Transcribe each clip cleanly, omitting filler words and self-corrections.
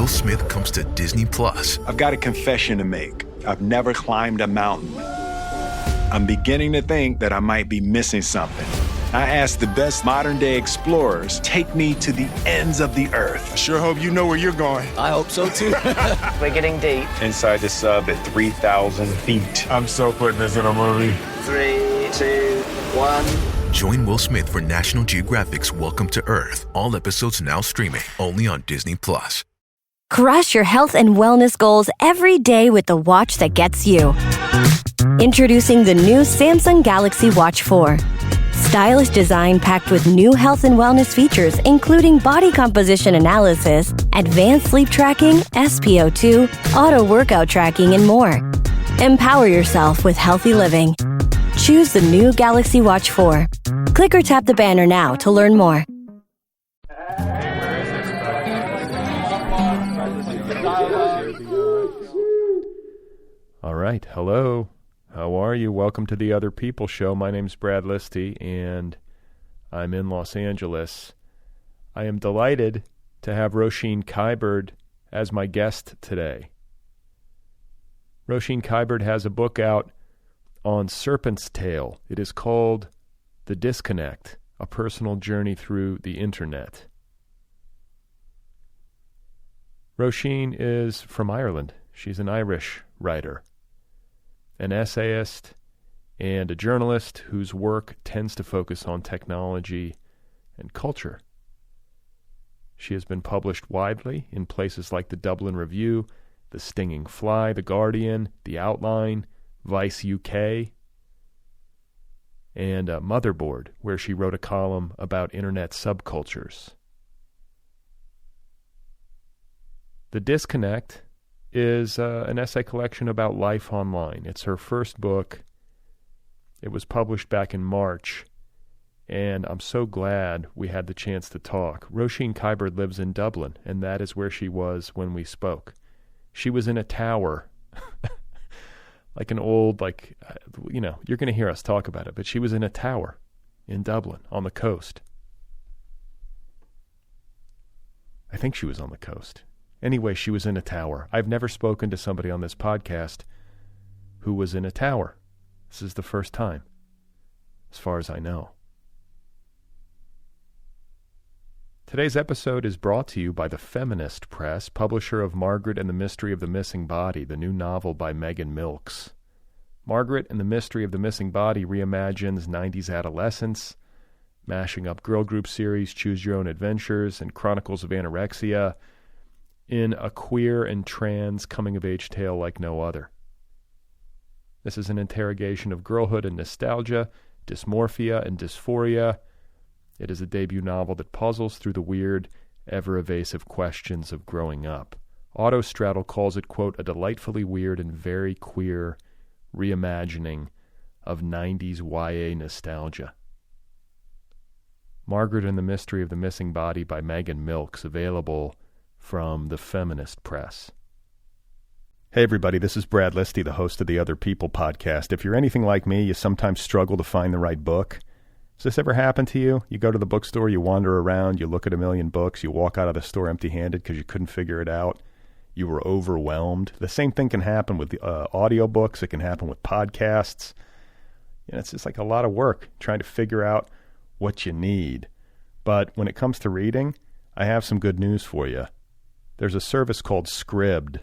Will Smith comes to Disney Plus. I've got a confession to make. I've never climbed a mountain. I'm beginning to think that I might be missing something. I asked the best modern-day explorers, take me to the ends of the earth. I sure hope you know where you're going. I hope so, too. We're getting deep. Inside the sub at 3,000 feet. I'm so putting this in a movie. 3, 2, 1. Join Will Smith for National Geographic's Welcome to Earth. All episodes now streaming only on Disney Plus. Crush your health and wellness goals every day with the watch that gets you. Introducing the new Samsung Galaxy Watch 4. Stylish design packed with new health and wellness features, including body composition analysis, advanced sleep tracking, SpO2, auto workout tracking, and more. Empower yourself with healthy living. Choose the new Galaxy Watch 4. Click or tap the banner now to learn more. All right. Hello. How are you? Welcome to the Other People Show. My name's Brad Listy, and I'm in Los Angeles. I am delighted to have Roisin Kiberd as my guest today. Roisin Kiberd has a book out on Serpent's Tail. It is called The Disconnect, A Personal Journey Through the Internet. Roisin is from Ireland. She's an Irish writer, an essayist, and a journalist whose work tends to focus on technology and culture. She has been published widely in places like the Dublin Review, The Stinging Fly, The Guardian, The Outline, Vice UK, and Motherboard, where she wrote a column about internet subcultures. The Disconnect is an essay collection about life online. It's her first book. It was published back in March, and I'm so glad we had the chance to talk. Roisin Kiberd lives in Dublin, and that is where she was when we spoke. She was in a tower, like an old, you're going to hear us talk about it, but she was in a tower in Dublin on the coast. I think she was on the coast. Anyway, she was in a tower. I've never spoken to somebody on this podcast who was in a tower. This is the first time, as far as I know. Today's episode is brought to you by the Feminist Press, publisher of Margaret and the Mystery of the Missing Body, the new novel by Megan Milks. Margaret and the Mystery of the Missing Body reimagines 90s adolescence, mashing up girl group series, Choose Your Own Adventures, and Chronicles of Anorexia, in a queer and trans coming-of-age tale like no other. This is an interrogation of girlhood and nostalgia, dysmorphia and dysphoria. It is a debut novel that puzzles through the weird, ever-evasive questions of growing up. Autostraddle calls it, quote, a delightfully weird and very queer reimagining of 90s YA nostalgia. Margaret and the Mystery of the Missing Body by Megan Milks, available from the Feminist Press. Hey everybody, this is Brad Listy, the host of the Other People podcast. If you're anything like me, you sometimes struggle to find the right book. Has this ever happened to you? You go to the bookstore, you wander around, you look at a million books, you walk out of the store empty-handed because you couldn't figure it out. You were overwhelmed. The same thing can happen with audiobooks. It can happen with podcasts. It's just like a lot of work trying to figure out what you need. But when it comes to reading, I have some good news for you. There's a service called Scribd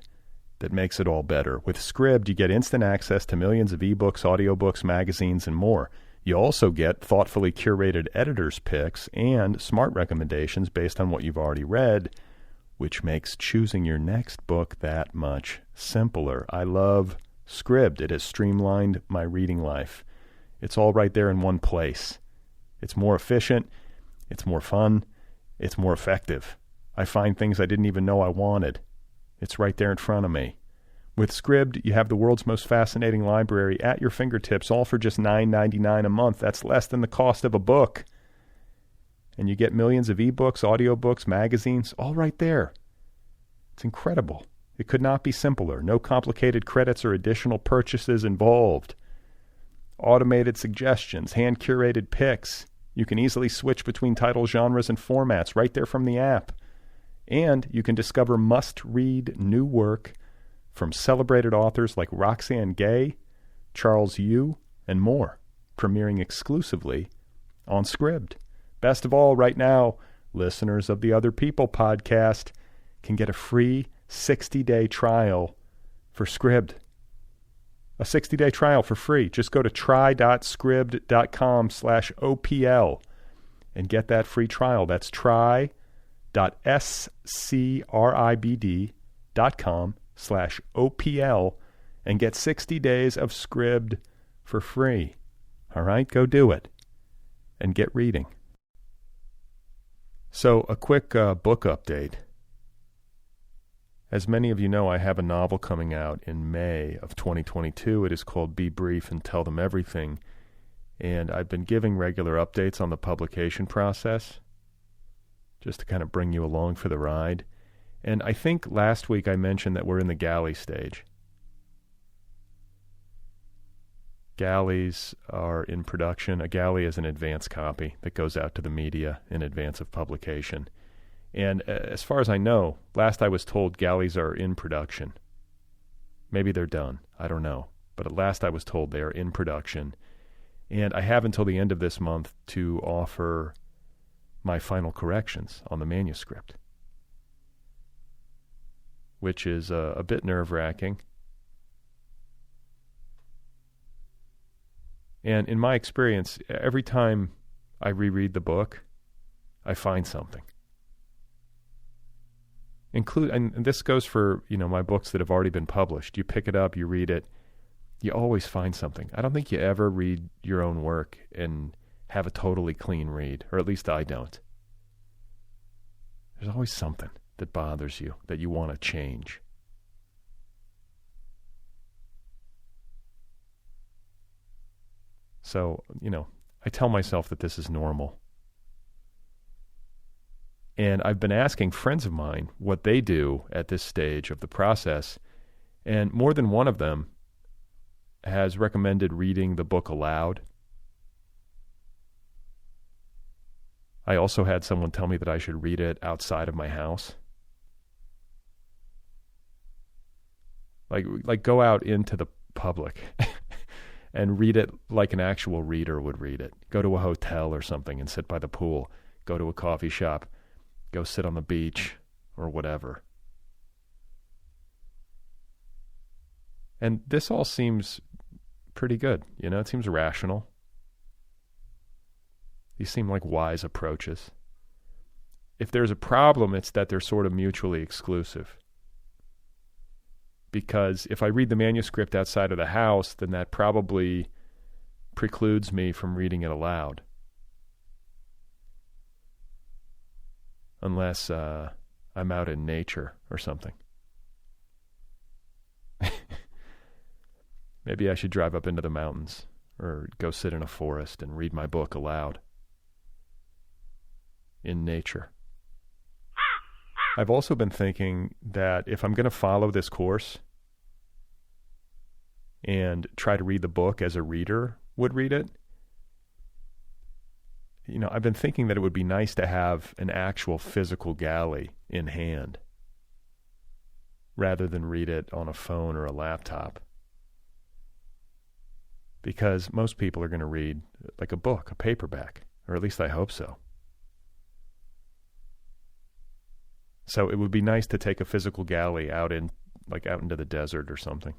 that makes it all better. With Scribd, you get instant access to millions of ebooks, audiobooks, magazines, and more. You also get thoughtfully curated editor's picks and smart recommendations based on what you've already read, which makes choosing your next book that much simpler. I love Scribd. It has streamlined my reading life. It's all right there in one place. It's more efficient, it's more fun, it's more effective. I find things I didn't even know I wanted. It's right there in front of me. With Scribd, you have the world's most fascinating library at your fingertips, all for just $9.99 a month. That's less than the cost of a book. And you get millions of ebooks, audiobooks, magazines, all right there. It's incredible. It could not be simpler. No complicated credits or additional purchases involved. Automated suggestions, hand-curated picks. You can easily switch between title genres and formats right there from the app. And you can discover must-read new work from celebrated authors like Roxane Gay, Charles Yu, and more, premiering exclusively on Scribd. Best of all, right now, listeners of the Other People podcast can get a free 60-day trial for Scribd. A 60-day trial for free. Just go to try.scribd.com/OPL and get that free trial. That's try.scribd.com/OPL and get 60 days of Scribd for free. All right, go do it and get reading. So, a quick book update. As many of you know, I have a novel coming out in May of 2022. It is called Be Brief and Tell Them Everything. And I've been giving regular updates on the publication process, just to kind of bring you along for the ride. And I think last week I mentioned that we're in the galley stage. Galleys are in production. A galley is an advance copy that goes out to the media in advance of publication. And as far as I know, last I was told galleys are in production. Maybe they're done. I don't know. But at last I was told they are in production. And I have until the end of this month to offer my final corrections on the manuscript, which is a bit nerve-wracking. And in my experience, every time I reread the book, I find something. And this goes for, my books that have already been published. You pick it up, you read it, you always find something. I don't think you ever read your own work and have a totally clean read, or at least I don't. There's always something that bothers you, that you want to change. So, I tell myself that this is normal. And I've been asking friends of mine what they do at this stage of the process, and more than one of them has recommended reading the book aloud. I also had someone tell me that I should read it outside of my house. Like go out into the public and read it like an actual reader would read it. Go to a hotel or something and sit by the pool. Go to a coffee shop. Go sit on the beach or whatever. And this all seems pretty good. It seems rational. These seem like wise approaches. If there's a problem, it's that they're sort of mutually exclusive. Because if I read the manuscript outside of the house, then that probably precludes me from reading it aloud. Unless I'm out in nature or something. Maybe I should drive up into the mountains or go sit in a forest and read my book aloud. In nature. I've also been thinking that if I'm going to follow this course and try to read the book as a reader would read it, I've been thinking that it would be nice to have an actual physical galley in hand rather than read it on a phone or a laptop. Because most people are going to read like a book, a paperback, or at least I hope so. So it would be nice to take a physical galley out into the desert or something.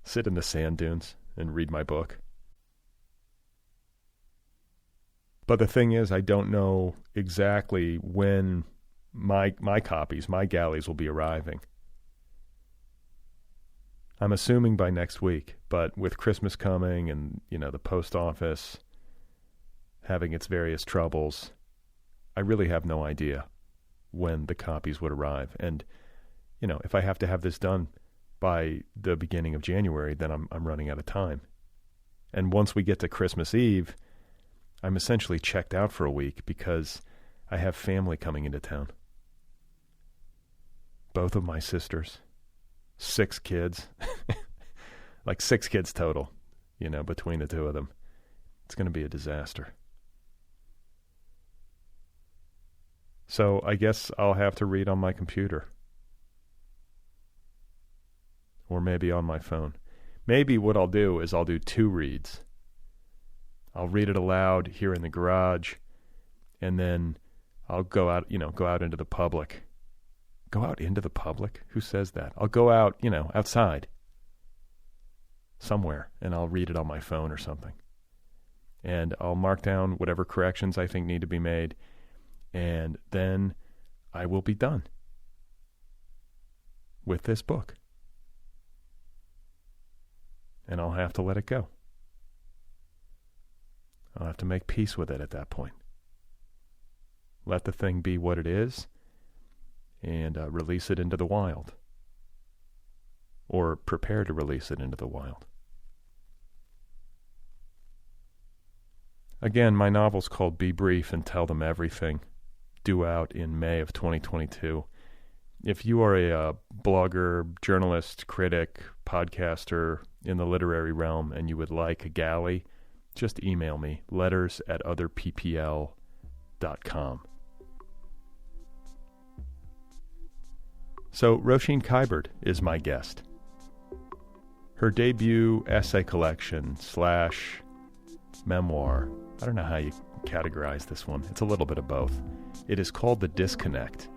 Sit in the sand dunes and read my book. But the thing is, I don't know exactly when my copies, my galleys will be arriving. I'm assuming by next week, but with Christmas coming and, the post office having its various troubles, I really have no idea when the copies would arrive. And, if I have to have this done by the beginning of January, then I'm running out of time. And once we get to Christmas Eve, I'm essentially checked out for a week because I have family coming into town. Both of my sisters. 6 kids. Like 6 kids total, between the two of them. It's going to be a disaster. So I guess I'll have to read on my computer. Or maybe on my phone. Maybe what I'll do is I'll do 2 reads. I'll read it aloud here in the garage, and then I'll go out into the public. Go out into the public? Who says that? I'll go out, outside somewhere, and I'll read it on my phone or something. And I'll mark down whatever corrections I think need to be made, and then I will be done with this book. And I'll have to let it go. I'll have to make peace with it at that point. Let the thing be what it is, and release it into the wild. Or prepare to release it into the wild. Again, my novel's called Be Brief and Tell Them Everything, due out in May of 2022. If you are a blogger, journalist, critic, podcaster in the literary realm and you would like a galley, just email me, letters@otherppl.com. So Roisin Kiberd is my guest. Her debut essay collection / memoir, I don't know how you categorize this one. It's a little bit of both. It is called The Disconnect,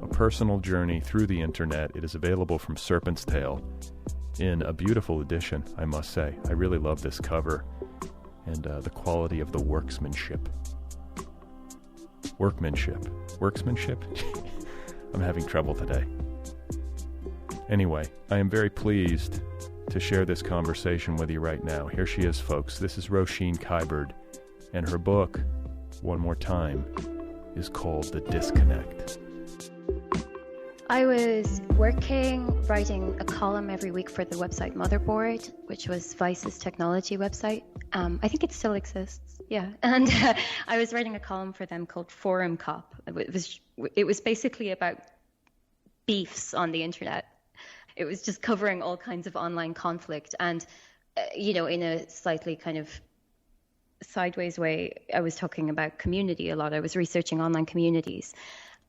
a personal journey through the internet. It is available from Serpent's Tail in a beautiful edition, I must say. I really love this cover and the quality of the workmanship. Workmanship? I'm having trouble today. Anyway, I am very pleased to share this conversation with you right now. Here she is, folks. This is Roisin Kiberd, and her book, one more time, is called The Disconnect. I was writing a column every week for the website Motherboard, which was Vice's technology website. I think it still exists, yeah. And I was writing a column for them called Forum Cop. It was basically about beefs on the internet. It was just covering all kinds of online conflict. And, in a slightly kind of sideways way, I was talking about community a lot. I was researching online communities.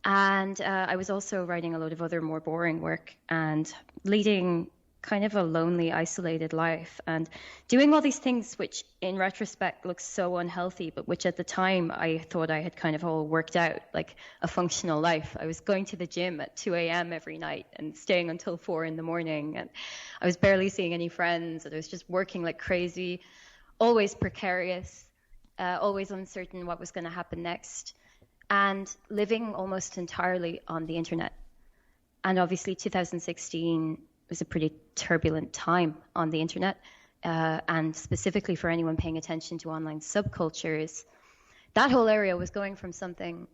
And I was also writing a lot of other more boring work and leading kind of a lonely, isolated life and doing all these things which in retrospect look so unhealthy, but which at the time I thought I had kind of all worked out, like a functional life. I was going to the gym at 2 a.m. every night and staying until 4 in the morning. And I was barely seeing any friends. And I was just working like crazy, always precarious, always uncertain what was going to happen next, and living almost entirely on the internet. And obviously 2016 was a pretty turbulent time on the internet, and specifically for anyone paying attention to online subcultures. That whole area was going from something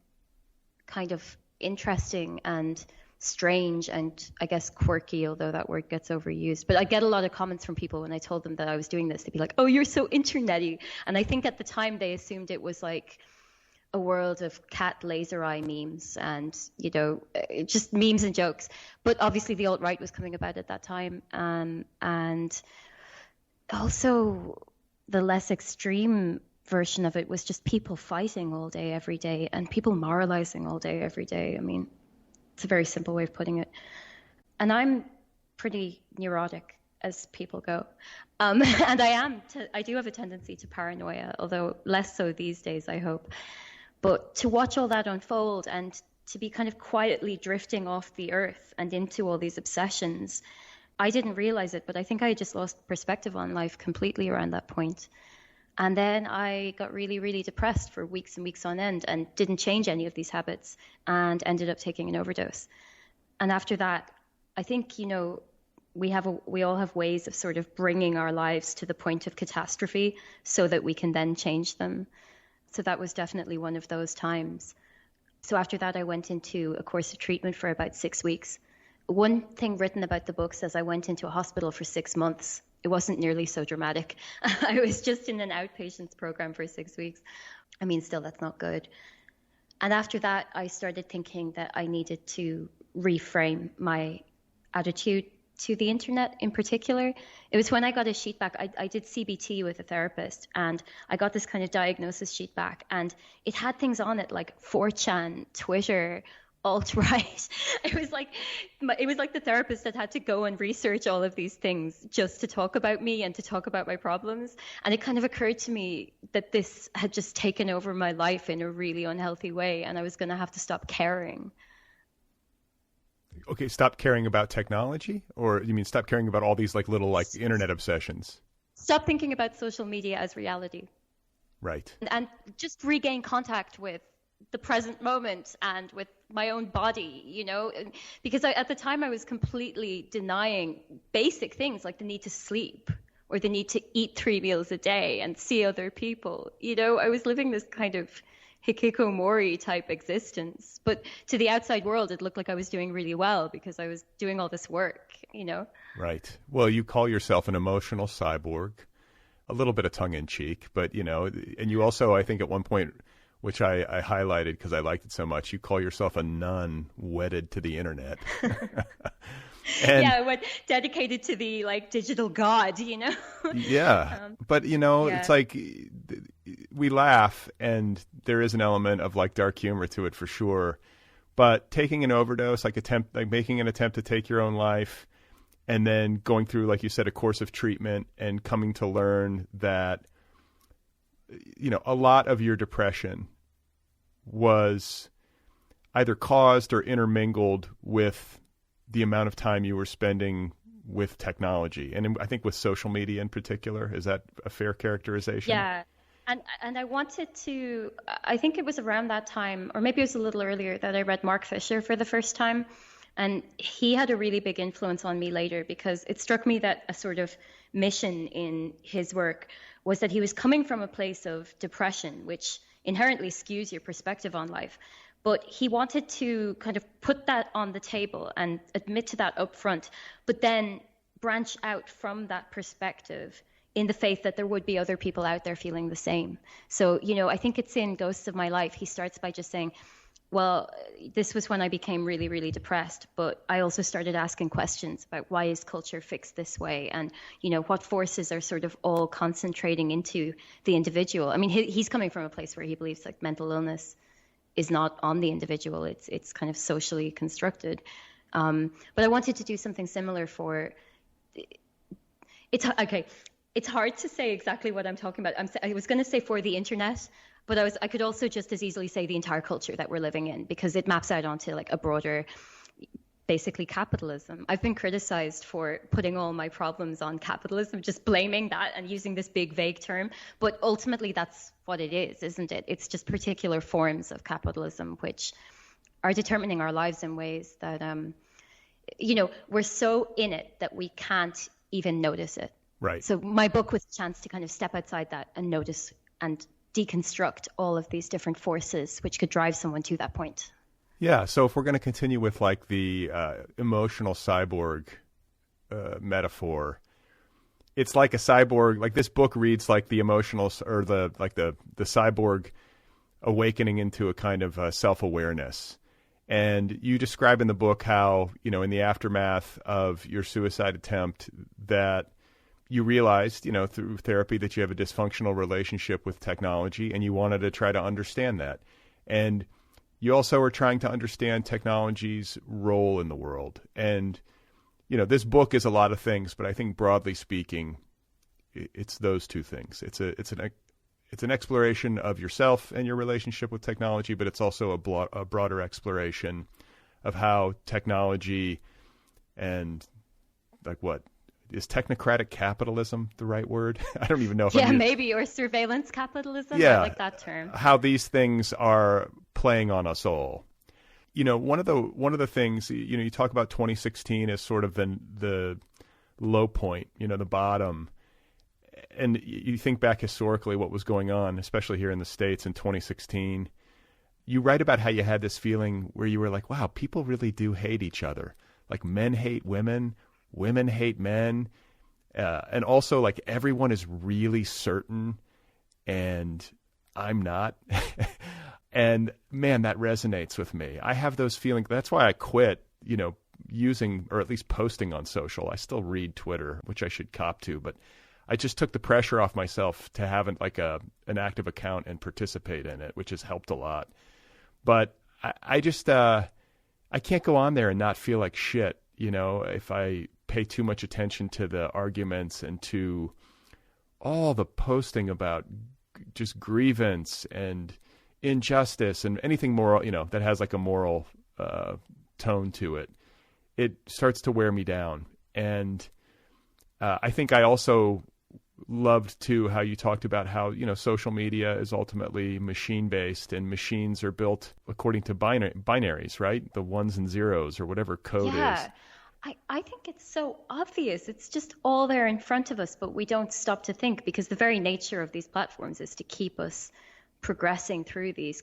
kind of interesting and strange and I guess quirky, although that word gets overused. But I get a lot of comments from people when I told them that I was doing this. They'd be like, "Oh, you're so internet-y." And I think at the time they assumed it was like a world of cat laser eye memes and, just memes and jokes. But obviously the alt-right was coming about at that time. And also the less extreme version of it was just people fighting all day, every day, and people moralizing all day, every day. I mean, it's a very simple way of putting it. And I'm pretty neurotic as people go. And I do have a tendency to paranoia, although less so these days, I hope. But to watch all that unfold and to be kind of quietly drifting off the earth and into all these obsessions, I didn't realize it, but I think I just lost perspective on life completely around that point. And then I got really, really depressed for weeks and weeks on end and didn't change any of these habits and ended up taking an overdose. And after that, I think, we all have ways of sort of bringing our lives to the point of catastrophe so that we can then change them. So that was definitely one of those times. So after that, I went into a course of treatment for about 6 weeks. One thing written about the book says I went into a hospital for 6 months. It wasn't nearly so dramatic. I was just in an outpatients program for 6 weeks. I mean, still, that's not good. And after that, I started thinking that I needed to reframe my attitude to the internet in particular. It was when I got a sheet back. I did CBT with a therapist, and I got this kind of diagnosis sheet back, and it had things on it like 4chan, Twitter, alt-right. It was like the therapist that had to go and research all of these things just to talk about me and to talk about my problems. And it kind of occurred to me that this had just taken over my life in a really unhealthy way, and I was going to have to stop caring. Okay, stop caring about technology? Or you mean stop caring about all these like little like internet obsessions? Stop thinking about social media as reality. Right. And just regain contact with the present moment and with my own body, you know, because at the time I was completely denying basic things like the need to sleep or the need to eat 3 meals a day and see other people. You know, I was living this kind of hikikomori type existence, but to the outside world it looked like I was doing really well because I was doing all this work, you know. Right. Well, you call yourself an emotional cyborg, a little bit of tongue-in-cheek, but you know, and you also, I think at one point, which I highlighted because I liked it so much, you call yourself a nun wedded to the internet. And, yeah, what dedicated to the like digital god, you know. Yeah, but you know, it's like we laugh, and there is an element of like dark humor to it for sure. But taking an overdose, like making an attempt to take your own life, and then going through, like you said, a course of treatment, and coming to learn that, you know, a lot of your depression was either caused or intermingled with the amount of time you were spending with technology, and I think with social media in particular. Is that a fair characterization? Yeah. And I wanted to, I think it was around that time, or maybe it was a little earlier, that I read Mark Fisher for the first time. And he had a really big influence on me later, because it struck me that a sort of mission in his work was that he was coming from a place of depression, which inherently skews your perspective on life. But he wanted to kind of put that on the table and admit to that up front, but then branch out from that perspective in the faith that there would be other people out there feeling the same. So, you know, I think it's in Ghosts of My Life. He starts by just saying, well, this was when I became really, really depressed, but I also started asking questions about why is culture fixed this way? And, you know, what forces are sort of all concentrating into the individual? I mean, he's coming from a place where he believes like mental illness is not on the individual. It's kind of socially constructed. But I wanted to do something similar for, it's okay. It's hard to say exactly what I'm talking about. I was going to say for the internet, but I could also just as easily say the entire culture that we're living in, because it maps out onto like a broader, basically capitalism. I've been criticized for putting all my problems on capitalism, just blaming that and using this big vague term. But ultimately that's what it is, isn't it? It's just particular forms of capitalism which are determining our lives in ways that, you know, we're so in it that we can't even notice it. Right. So my book was a chance to kind of step outside that and notice and deconstruct all of these different forces which could drive someone to that point. Yeah. So if we're going to continue with like the emotional cyborg metaphor, it's like a cyborg. Like this book reads like the emotional, or the cyborg awakening into a kind of self-awareness. And you describe in the book how, you know, in the aftermath of your suicide attempt, that you realized, you know, through therapy that you have a dysfunctional relationship with technology, and you wanted to try to understand that. And you also are trying to understand technology's role in the world. And, you know, this book is a lot of things, but I think broadly speaking, it's those two things. It's an exploration of yourself and your relationship with technology, but it's also a broader exploration of how technology and like what, is technocratic capitalism the right word? I don't even know if maybe, or surveillance capitalism. Yeah, I like that term. How these things are playing on us all. You know, one of the things, you know, you talk about 2016 as sort of the low point, you know, the bottom. And you think back historically what was going on, especially here in the States in 2016. You write about how you had this feeling where you were like, wow, people really do hate each other. Like men hate women. Women hate men, and also like everyone is really certain, and I'm not. And man, that resonates with me. I have those feelings. That's why I quit, you know, using, or at least posting on social. I still read Twitter, which I should cop to, but I just took the pressure off myself to have an active account and participate in it, which has helped a lot. But I just I can't go on there and not feel like shit, if I pay too much attention to the arguments and to all the posting about just grievance and injustice and anything moral, that has like a moral tone to it. It starts to wear me down. And I think I also loved too how you talked about how, social media is ultimately machine-based, and machines are built according to binaries, right? The ones and zeros or whatever code is. I think it's so obvious. It's just all there in front of us, but we don't stop to think, because the very nature of these platforms is to keep us progressing through these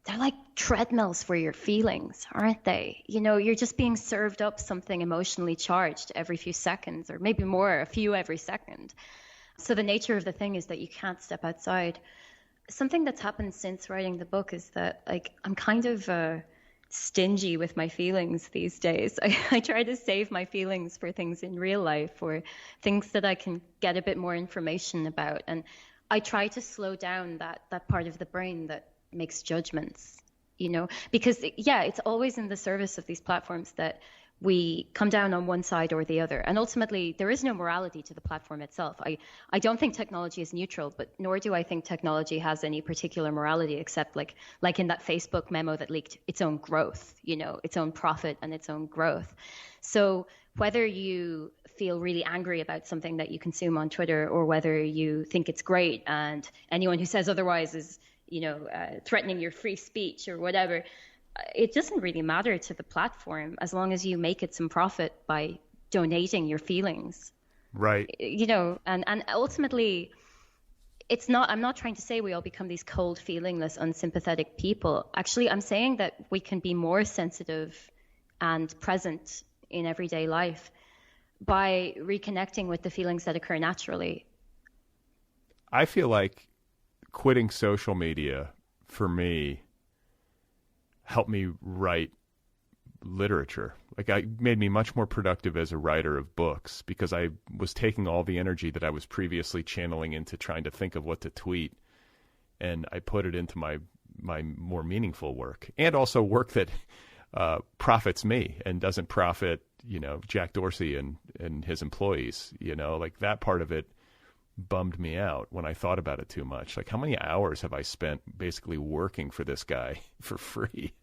they're like treadmills for your feelings, aren't they? You're just being served up something emotionally charged every few seconds, or maybe more, a few every second. So the nature of the thing is that you can't step outside. Something that's happened since writing the book is that I'm kind of stingy with my feelings these days. I try to save my feelings for things in real life, or things that I can get a bit more information about. And I try to slow down that part of the brain that makes judgments, because it's always in the service of these platforms that we come down on one side or the other. And ultimately, there is no morality to the platform itself. I don't think technology is neutral, but nor do I think technology has any particular morality, except like in that Facebook memo that leaked, its own growth, its own profit and its own growth. So whether you feel really angry about something that you consume on Twitter, or whether you think it's great and anyone who says otherwise is, threatening your free speech or whatever, it doesn't really matter to the platform as long as you make it some profit by donating your feelings. Right. And ultimately, I'm not trying to say we all become these cold, feelingless, unsympathetic people. Actually, I'm saying that we can be more sensitive and present in everyday life by reconnecting with the feelings that occur naturally. I feel like quitting social media for me helped me write literature. It made me much more productive as a writer of books, because I was taking all the energy that I was previously channeling into trying to think of what to tweet, and I put it into my more meaningful work, and also work that profits me and doesn't profit, Jack Dorsey and his employees. That part of it bummed me out when I thought about it too much. How many hours have I spent basically working for this guy for free?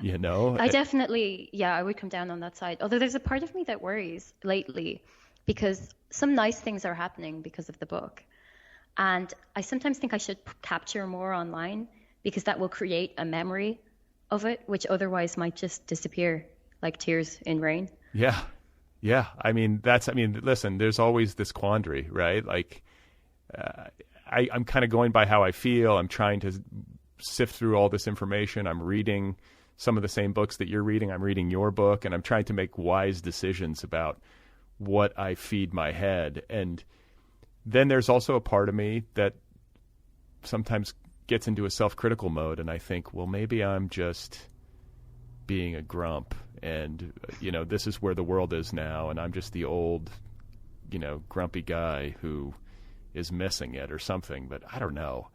Yeah. I definitely, I would come down on that side. Although there's a part of me that worries lately, because some nice things are happening because of the book. And I sometimes think I should capture more online, because that will create a memory of it, which otherwise might just disappear like tears in rain. Yeah. Yeah. Listen, there's always this quandary, right? I'm kind of going by how I feel. I'm trying to sift through all this information. I'm reading some of the same books that you're reading. I'm reading your book, and I'm trying to make wise decisions about what I feed my head. And then there's also a part of me that sometimes gets into a self-critical mode, and I think, well, maybe I'm just being a grump, and this is where the world is now, and I'm just the old grumpy guy who is missing it or something. But I don't know.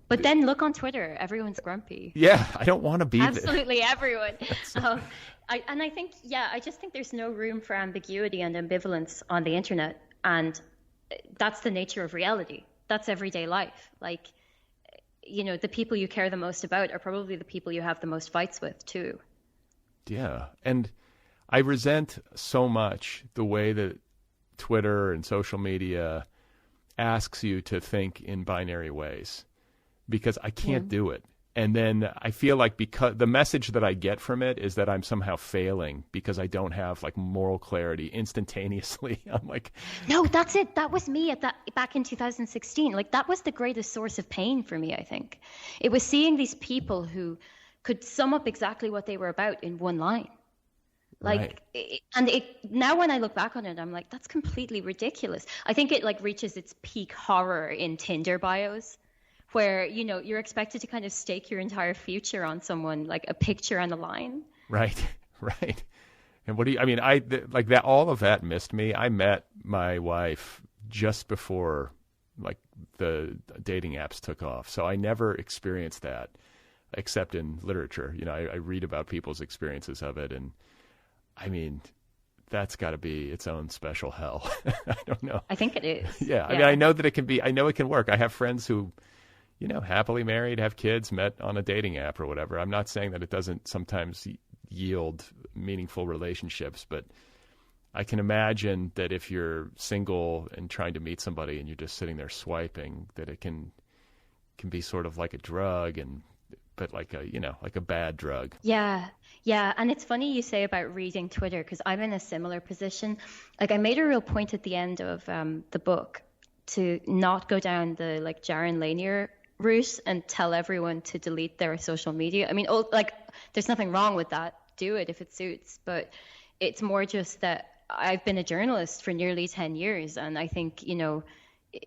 But then look on Twitter, everyone's grumpy. Yeah, I don't want to be absolutely everyone. I just think there's no room for ambiguity and ambivalence on the internet, and that's the nature of reality. That's everyday life. The people you care the most about are probably the people you have the most fights with too. Yeah. And I resent so much the way that Twitter and social media asks you to think in binary ways, because I can't do it. And then I feel like, because the message that I get from it is that I'm somehow failing because I don't have moral clarity instantaneously. I'm like, no, that's it. That was me back in 2016. That was the greatest source of pain for me, I think. It was seeing these people who could sum up exactly what they were about in one line. Right. Now when I look back on it, I'm like, that's completely ridiculous. I think it reaches its peak horror in Tinder bios, where, you're expected to kind of stake your entire future on someone, like a picture and a line. Right. Right. And what do you, I mean, like that, all of that missed me. I met my wife just before like the dating apps took off. So I never experienced that except in literature. You know, I read about people's experiences of it. And I mean, that's got to be its own special hell. I don't know. I think it is. Yeah. I mean, I know that it can be, I know it can work. I have friends who, you know, happily married, have kids, met on a dating app or whatever. I'm not saying that it doesn't sometimes yield meaningful relationships, but I can imagine that if you're single and trying to meet somebody and you're just sitting there swiping, that it can be sort of like a drug, but like a, you know, like a bad drug. Yeah. And it's funny you say about reading Twitter, because I'm in a similar position. Like, I made a real point at the end of the book to not go down the like Jaron Lanier route and tell everyone to delete their social media. I mean, like, there's nothing wrong with that. Do it if it suits. But it's more just that I've been a journalist for nearly 10 years. And I think, you know,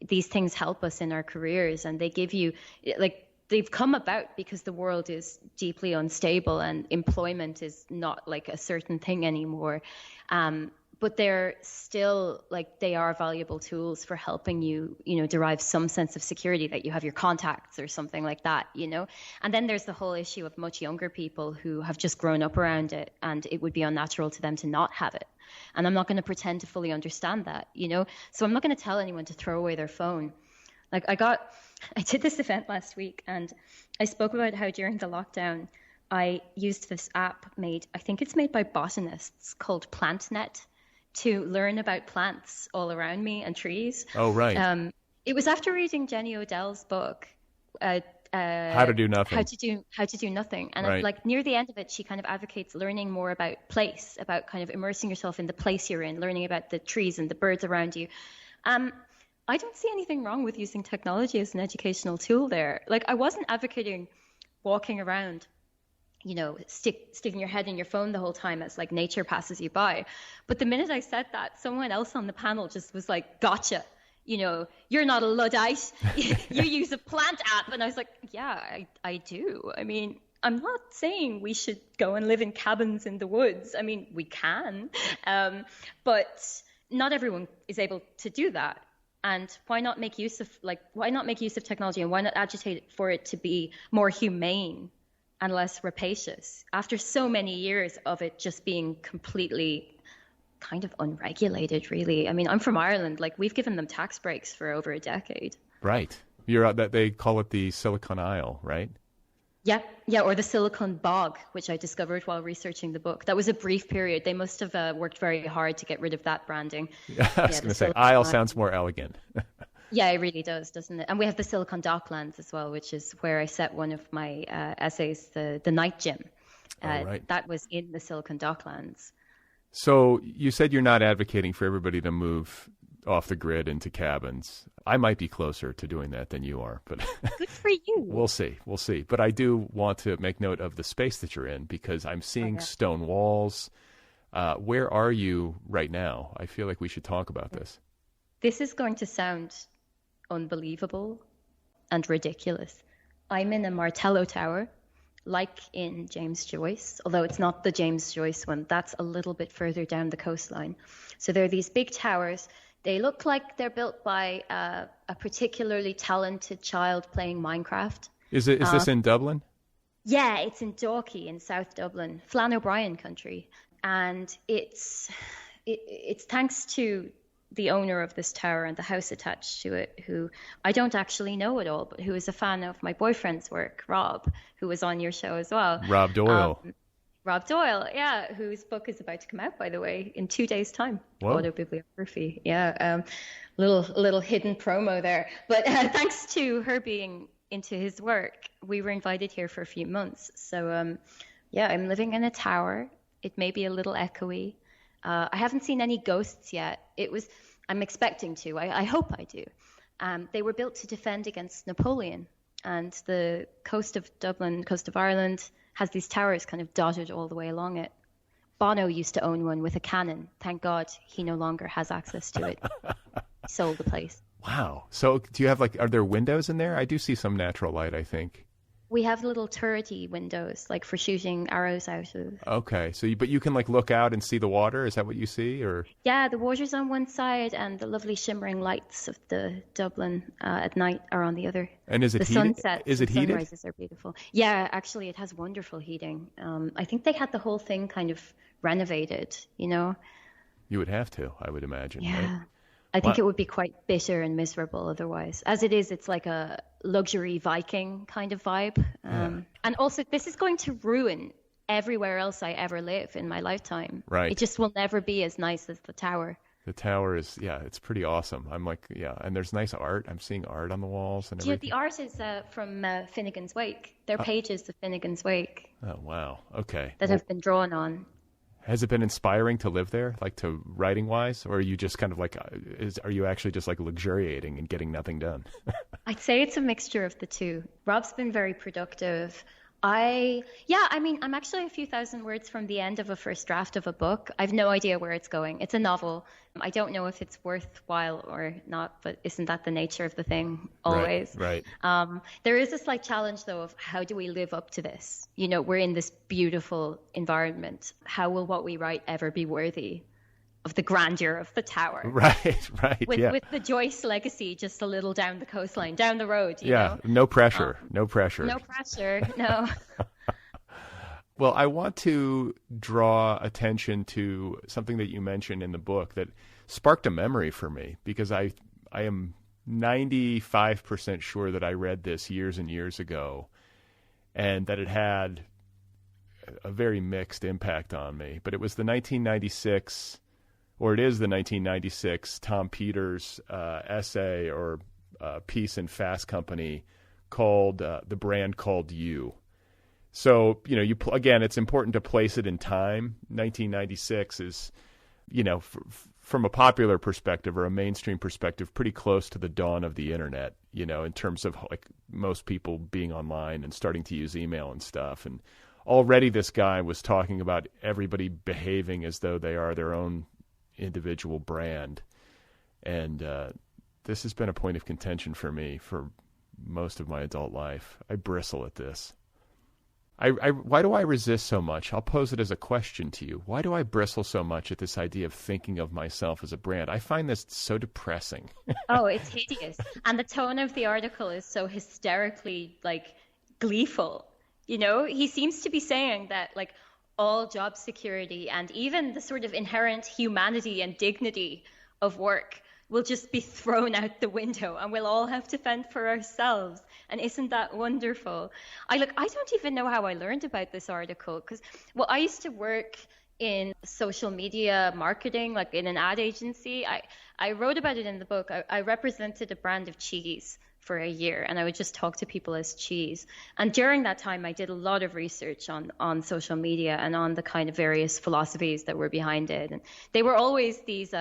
these things help us in our careers, and they give you, like, they've come about because the world is deeply unstable and employment is not like a certain thing anymore. But they're still, like, they are valuable tools for helping you, you know, derive some sense of security that you have your contacts or something like that, you know. And then there's the whole issue of much younger people who have just grown up around it, and it would be unnatural to them to not have it. And I'm not going to pretend to fully understand that, you know. So I'm not going to tell anyone to throw away their phone. Like, I did this event last week, and I spoke about how during the lockdown, I used this app I think it's made by botanists, called PlantNet, to learn about plants all around me and trees. Oh, right. It was after reading Jenny Odell's book, How to Do Nothing. How to Do Nothing. And right. like near the end of it, she kind of advocates learning more about place, about kind of immersing yourself in the place you're in, learning about the trees and the birds around you. I don't see anything wrong with using technology as an educational tool there. Like, I wasn't advocating walking around, you know, sticking your head in your phone the whole time as like nature passes you by. But the minute I said that, someone else on the panel just was like, gotcha. You know, you're not a Luddite. You use a plant app. And I was like, yeah, I do. I mean, I'm not saying we should go and live in cabins in the woods. I mean, we can. But not everyone is able to do that. And why not make use of technology, and why not agitate for it to be more humane and less rapacious after so many years of it just being completely kind of unregulated, really? I mean, I'm from Ireland. Like, we've given them tax breaks for over a decade. Right. That they call it the Silicon Isle, right? Yeah, or the Silicon Bog, which I discovered while researching the book. That was a brief period. They must have worked very hard to get rid of that branding. I was going to say, Isle sounds more elegant. Yeah, it really does, doesn't it? And we have the Silicon Docklands as well, which is where I set one of my essays, the Night Gym. Right. That was in the Silicon Docklands. So you said you're not advocating for everybody to move off the grid into cabins. I might be closer to doing that than you are, but good for you. We'll see. But I do want to make note of the space that you're in, because I'm seeing stone walls. Where are you right now? I feel like we should talk about this. This is going to sound unbelievable and ridiculous. I'm in a Martello Tower, like in James Joyce, although it's not the James Joyce one. That's a little bit further down the coastline. So there are these big towers. They look like they're built by a particularly talented child playing Minecraft. Is this in Dublin? Yeah, it's in Dalkey in South Dublin, Flann O'Brien country. And it's thanks to the owner of this tower and the house attached to it, who I don't actually know at all, but who is a fan of my boyfriend's work, Rob, who was on your show as well. Rob Doyle. Rob Doyle, yeah, whose book is about to come out, by the way, in 2 days' time. Whoa. Autobibliography, yeah. Little hidden promo there. But thanks to her being into his work, we were invited here for a few months. So, I'm living in a tower. It may be a little echoey. I haven't seen any ghosts yet. I'm expecting to. I hope I do. They were built to defend against Napoleon, and the coast of Dublin, coast of Ireland, has these towers kind of dotted all the way along it. Bono used to own one with a cannon. Thank God he no longer has access to it. He sold the place. Wow. So do you have are there windows in there? I do see some natural light, I think. We have little turrety windows, like for shooting arrows out of. Okay, so but you can like look out and see the water. Is that what you see, or? Yeah, the water's on one side, and the lovely shimmering lights of the Dublin at night are on the other. And is it the heated? Sunset, is it heated? Sunrises are beautiful. Yeah, actually, it has wonderful heating. I think they had the whole thing kind of renovated. You know. You would have to, I would imagine. Yeah. Right? I think it would be quite bitter and miserable otherwise. As it is, it's like a luxury Viking kind of vibe. And also, this is going to ruin everywhere else I ever live in my lifetime. Right. It just will never be as nice as the tower. The tower is, it's pretty awesome. I'm like, and there's nice art. I'm seeing art on the walls and everything. Yeah, the art is from Finnegan's Wake. They're pages of Finnegan's Wake. Oh, wow. Okay. That have been drawn on. Has it been inspiring to live there, like to writing wise, or are you just kind of like, are you actually just like luxuriating and getting nothing done? I'd say it's a mixture of the two. Rob's been very productive. I'm actually a few thousand words from the end of a first draft of a book. I've no idea where it's going. It's a novel. I don't know if it's worthwhile or not, but isn't that the nature of the thing always? Right. There is a slight challenge, though, of how do we live up to this? You know, we're in this beautiful environment. How will what we write ever be worthy of the grandeur of the tower? Right. With the Joyce legacy just a little down the coastline, down the road. You know? No pressure. No pressure. No pressure. No. Well, I want to draw attention to something that you mentioned in the book that sparked a memory for me, because I am 95% sure that I read this years and years ago, and that it had a very mixed impact on me. But it was the 1996, or it is the 1996 Tom Peters essay or piece in Fast Company called The Brand Called You. So, again, it's important to place it in time. 1996 is, from a popular perspective or a mainstream perspective, pretty close to the dawn of the internet, in terms of like most people being online and starting to use email and stuff. And already this guy was talking about everybody behaving as though they are their own individual brand. And this has been a point of contention for me for most of my adult life. I bristle at this. Why do I resist so much? I'll pose it as a question to you. Why do I bristle so much at this idea of thinking of myself as a brand? I find this so depressing. Oh, it's hideous. And the tone of the article is so hysterically, gleeful. He seems to be saying that, all job security and even the sort of inherent humanity and dignity of work will just be thrown out the window and we'll all have to fend for ourselves. And isn't that wonderful? I don't even know how I learned about this article, because I used to work in social media marketing, like in an ad agency. I wrote about it in the book. I represented a brand of cheese for a year, and I would just talk to people as cheese. And during that time, I did a lot of research on social media and on the kind of various philosophies that were behind it. And they were always these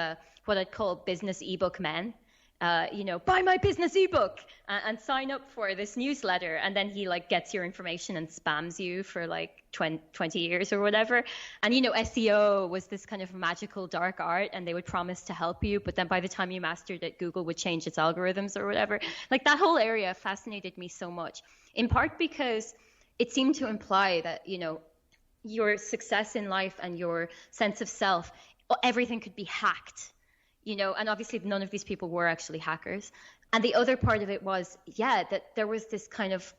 what I'd call business ebook men. Buy my business ebook and sign up for this newsletter. And then he gets your information and spams you for 20 years or whatever. And, SEO was this kind of magical dark art, and they would promise to help you. But then by the time you mastered it, Google would change its algorithms or whatever. That whole area fascinated me so much, in part because it seemed to imply that, your success in life and your sense of self, everything could be hacked. And obviously none of these people were actually hackers. And the other part of it was, that there was this kind of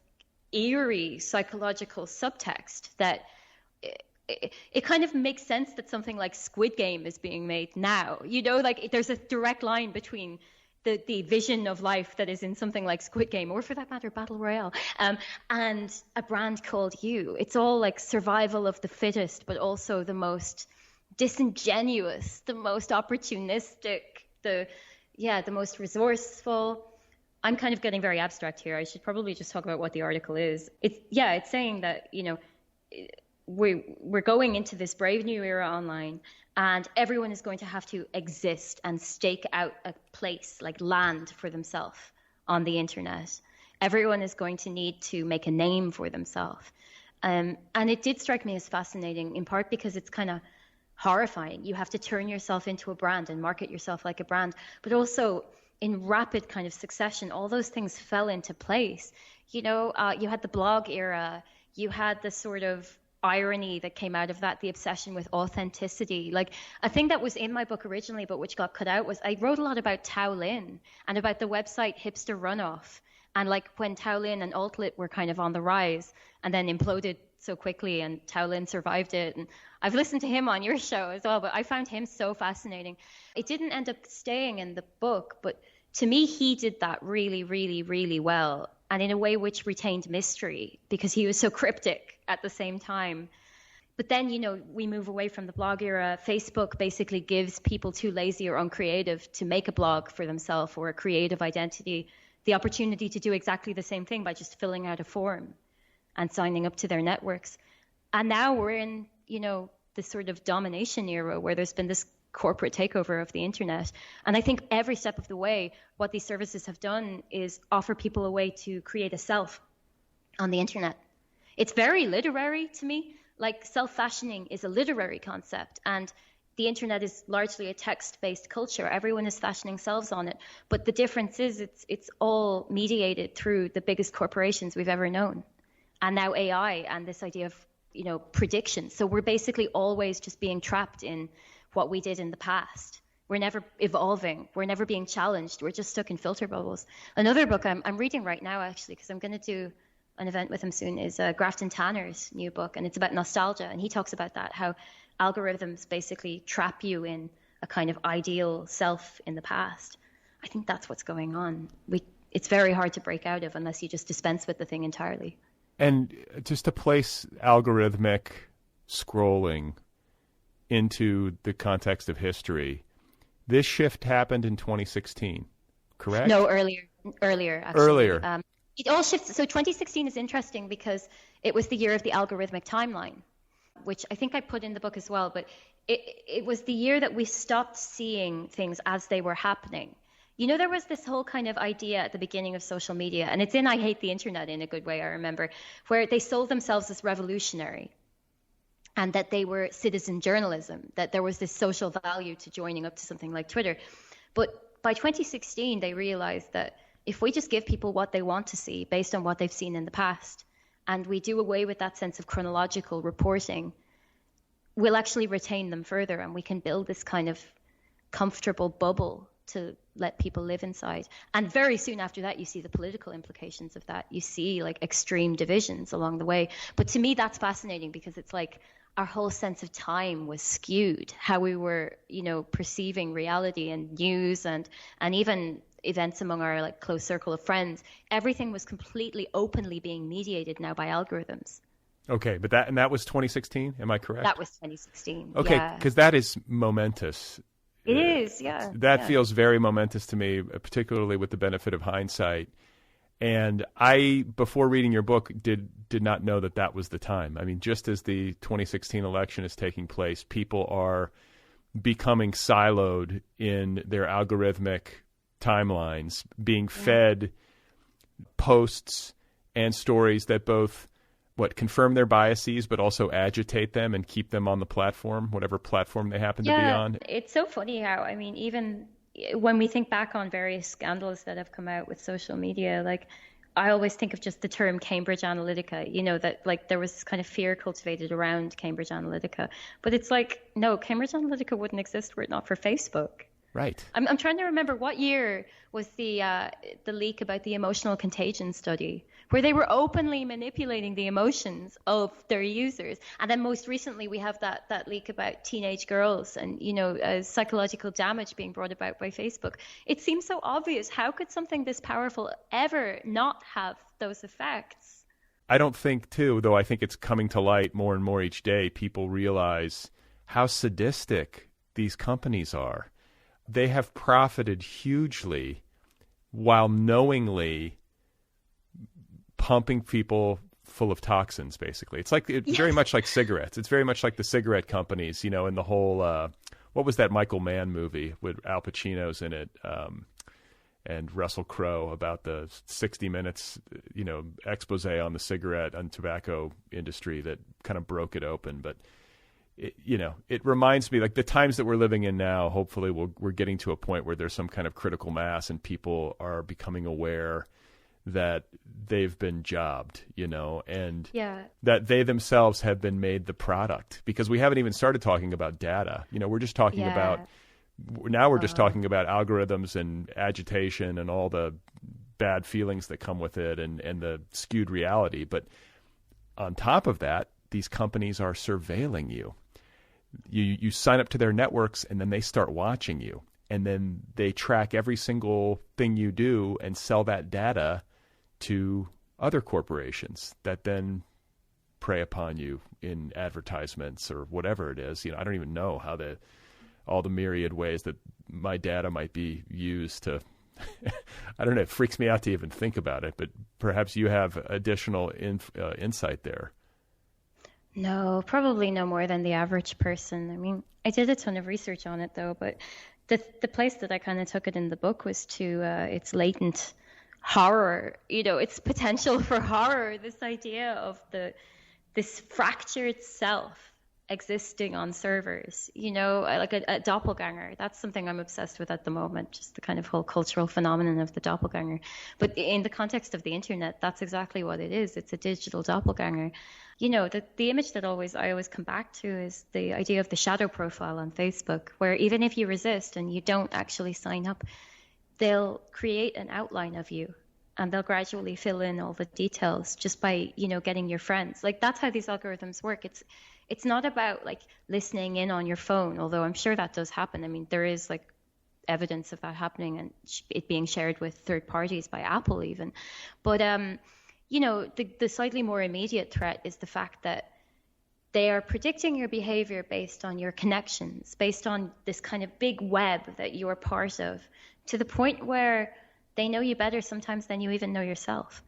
eerie psychological subtext that it kind of makes sense that something like Squid Game is being made now. There's a direct line between the vision of life that is in something like Squid Game, or for that matter, Battle Royale, and a brand called You. It's all survival of the fittest, but also the most disingenuous, the most opportunistic, the most resourceful. I'm kind of getting very abstract here. I should probably just talk about what the article is. It's saying that, we're going into this brave new era online, and everyone is going to have to exist and stake out a place, land for themselves on the internet. Everyone is going to need to make a name for themselves. And it did strike me as fascinating, in part because it's kind of horrifying. You have to turn yourself into a brand and market yourself like a brand, but also in rapid kind of succession, all those things fell into place. You had the blog era, you had the sort of irony that came out of that, the obsession with authenticity. Like, a thing that was in my book originally, but which got cut out, was I wrote a lot about Taolin and about the website Hipster Runoff. And like when Taolin and Altlit were kind of on the rise and then imploded so quickly, and Taolin survived it. And I've listened to him on your show as well, but I found him so fascinating. It didn't end up staying in the book, but to me, he did that really, really, really well. And in a way which retained mystery, because he was so cryptic at the same time. But then, we move away from the blog era. Facebook basically gives people too lazy or uncreative to make a blog for themselves or a creative identity the opportunity to do exactly the same thing by just filling out a form and signing up to their networks. And now we're in, this sort of domination era where there's been this corporate takeover of the internet. And I think every step of the way, what these services have done is offer people a way to create a self on the internet. It's very literary to me. Like, self-fashioning is a literary concept, and the internet is largely a text-based culture. Everyone is fashioning selves on it. But the difference is it's all mediated through the biggest corporations we've ever known. And now AI and this idea of, prediction. So we're basically always just being trapped in what we did in the past. We're never evolving. We're never being challenged. We're just stuck in filter bubbles. Another book I'm reading right now, actually, because I'm going to do an event with him soon, is Grafton Tanner's new book, and it's about nostalgia. And he talks about that, how algorithms basically trap you in a kind of ideal self in the past. I think that's what's going on. It's very hard to break out of unless you just dispense with the thing entirely. And just to place algorithmic scrolling into the context of history, this shift happened in 2016, correct? No, earlier, actually. Earlier. It all shifts. So 2016 is interesting because it was the year of the algorithmic timeline, which I think I put in the book as well, but it was the year that we stopped seeing things as they were happening. There was this whole kind of idea at the beginning of social media, and it's in I Hate the Internet in a good way, I remember, where they sold themselves as revolutionary and that they were citizen journalism, that there was this social value to joining up to something like Twitter. But by 2016, they realized that if we just give people what they want to see based on what they've seen in the past, and we do away with that sense of chronological reporting, we'll actually retain them further, and we can build this kind of comfortable bubble to let people live inside. And very soon after that, you see the political implications of that. You see like extreme divisions along the way. But to me, that's fascinating because it's like our whole sense of time was skewed, how we were, perceiving reality and news and even events among our like close circle of friends. Everything was completely openly being mediated now by algorithms. Okay, but that was 2016, am I correct? That was 2016. Okay, because that is momentous. It is, yeah. That feels very momentous to me, particularly with the benefit of hindsight. And I, before reading your book, did not know that was the time. I mean, just as the 2016 election is taking place, people are becoming siloed in their algorithmic timelines, being fed posts and stories that both confirm their biases, but also agitate them and keep them on the platform, whatever platform they happen to be on. It's so funny how, I mean, even when we think back on various scandals that have come out with social media, like I always think of just the term Cambridge Analytica, that like there was this kind of fear cultivated around Cambridge Analytica. But it's like, no, Cambridge Analytica wouldn't exist were it not for Facebook. Right. I'm trying to remember what year was the leak about the emotional contagion study, where they were openly manipulating the emotions of their users. And then most recently, we have that leak about teenage girls and, psychological damage being brought about by Facebook. It seems so obvious. How could something this powerful ever not have those effects? I don't think, too, though I think it's coming to light more and more each day, people realize how sadistic these companies are. They have profited hugely while knowingly pumping people full of toxins, basically. It's very much like cigarettes. It's very much like the cigarette companies, and the whole, what was that Michael Mann movie with Al Pacino's in it and Russell Crowe about the 60 Minutes, expose on the cigarette and tobacco industry that kind of broke it open. But it reminds me, like the times that we're living in now, hopefully we're getting to a point where there's some kind of critical mass and people are becoming aware that they've been jobbed, and that they themselves have been made the product, because we haven't even started talking about data. We're just talking about, now we're just talking about algorithms and agitation and all the bad feelings that come with it and the skewed reality. But on top of that, these companies are surveilling you. You sign up to their networks and then they start watching you. And then they track every single thing you do and sell that data to other corporations that then prey upon you in advertisements or whatever it is. I don't even know how all the myriad ways that my data might be used to, I don't know, it freaks me out to even think about it, but perhaps you have additional insight there. No, probably no more than the average person. I mean, I did a ton of research on it though, but the place that I kind of took it in the book was to its latent horror, its potential for horror, this idea of this fractured self existing on servers, like a doppelganger. That's something I'm obsessed with at the moment, just the kind of whole cultural phenomenon of the doppelganger. But in the context of the internet, that's exactly what it is. It's a digital doppelganger. The image that I always come back to is the idea of the shadow profile on Facebook, where even if you resist and you don't actually sign up, they'll create an outline of you and they'll gradually fill in all the details just by, getting your friends. Like, that's how these algorithms work. It's not about like listening in on your phone, although I'm sure that does happen. I mean, there is like evidence of that happening and it being shared with third parties by Apple even. But, the slightly more immediate threat is the fact that they are predicting your behavior based on your connections, based on this kind of big web that you are part of, to the point where they know you better sometimes than you even know yourself.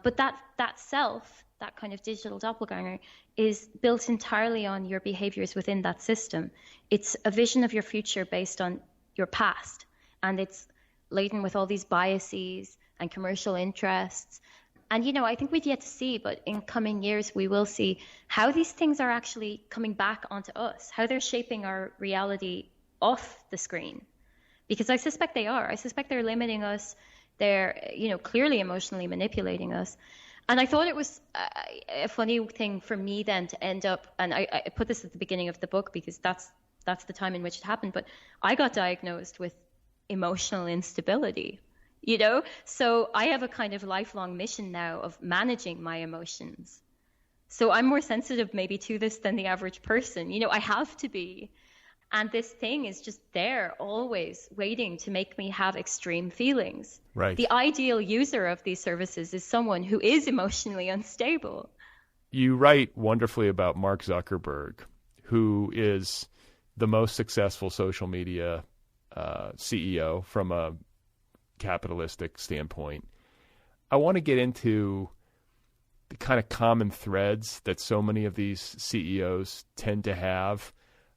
But that self, that kind of digital doppelganger, is built entirely on your behaviors within that system. It's a vision of your future based on your past, and it's laden with all these biases and commercial interests. And, I think we've yet to see, but in coming years, we will see how these things are actually coming back onto us, how they're shaping our reality off the screen. Because I suspect they are. I suspect they're limiting us. They're, clearly emotionally manipulating us. And I thought it was a funny thing for me then to end up, and I put this at the beginning of the book because that's the time in which it happened, but I got diagnosed with emotional instability. So I have a kind of lifelong mission now of managing my emotions. So I'm more sensitive maybe to this than the average person. I have to be. And this thing is just there, always waiting to make me have extreme feelings. Right. The ideal user of these services is someone who is emotionally unstable. You write wonderfully about Mark Zuckerberg, who is the most successful social media CEO from a capitalistic standpoint. I want to get into the kind of common threads that so many of these CEOs tend to have.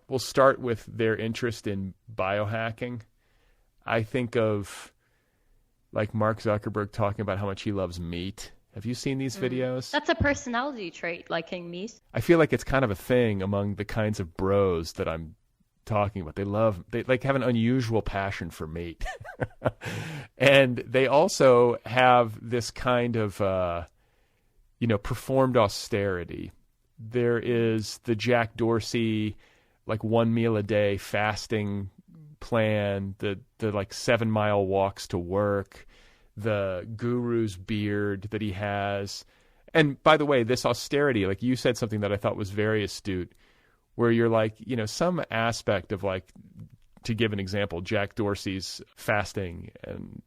We'll start with their interest in biohacking. I think of like Mark Zuckerberg talking about how much he loves meat. Have you seen these videos? That's a personality trait, liking meat. I feel like it's kind of a thing among the kinds of bros that I'm talking about. They like have an unusual passion for meat. And they also have this kind of, performed austerity. There is the Jack Dorsey, like 1 meal a day fasting plan, the like 7-mile walks to work, the guru's beard that he has. And by the way, this austerity, like you said something that I thought was very astute, where you're like, some aspect of like, to give an example, Jack Dorsey's fasting and,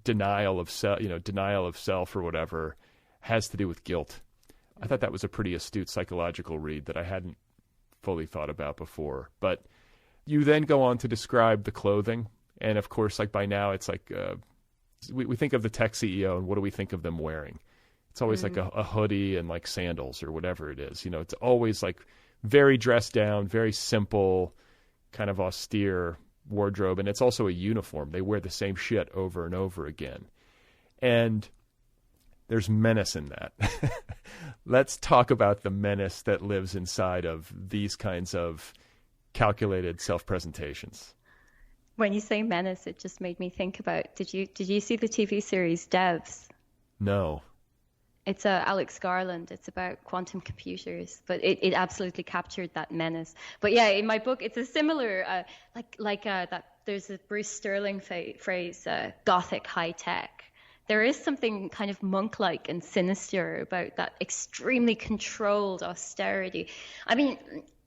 denial of self or whatever has to do with guilt. I thought that was a pretty astute psychological read that I hadn't fully thought about before. But you then go on to describe the clothing. And of course, like by now, it's like we think of the tech CEO and what do we think of them wearing? It's always like a hoodie and like sandals or whatever it is. It's always like very dressed down, very simple, kind of austere wardrobe. And it's also a uniform. They wear the same shit over and over again. And there's menace in that. Let's talk about the menace that lives inside of these kinds of calculated self-presentations. When you say menace, it just made me think about, did you see the TV series Devs? No. It's Alex Garland. It's about quantum computers, but it absolutely captured that menace. But yeah, in my book, it's a similar, that there's a Bruce Sterling phrase, gothic high tech. There is something kind of monk-like and sinister about that extremely controlled austerity. I mean,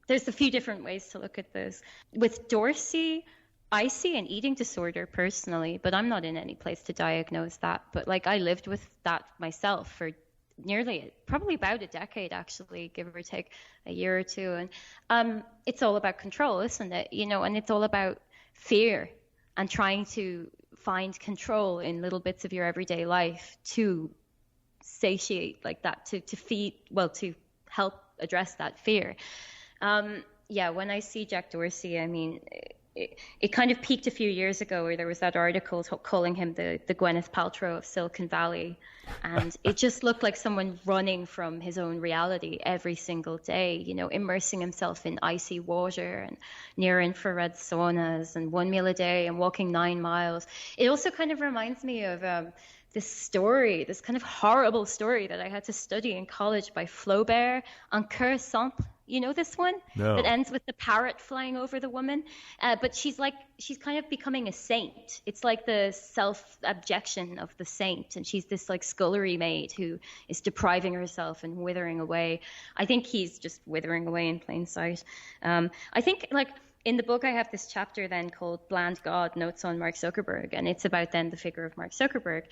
there's a few different ways to look at this. With Dorsey, I see an eating disorder personally, but I'm not in any place to diagnose that. But like, I lived with that myself for probably about a decade, actually, give or take a year or two. And it's all about control, isn't it? And it's all about fear and trying to find control in little bits of your everyday life to satiate like that, to help address that fear. When I see Jack Dorsey, I mean, it kind of peaked a few years ago where there was that article calling him the Gwyneth Paltrow of Silicon Valley. And it just looked like someone running from his own reality every single day, immersing himself in icy water and near infrared saunas and 1 meal a day and walking 9 miles. It also kind of reminds me of this kind of horrible story that I had to study in college by Flaubert on Cœur Simple. You know this one? No. That ends with the parrot flying over the woman. But she's kind of becoming a saint. It's like the self-abjection of the saint. And she's this like scullery maid who is depriving herself and withering away. I think he's just withering away in plain sight. I think like in the book, I have this chapter then called Bland God, Notes on Mark Zuckerberg. And it's about then the figure of Mark Zuckerberg.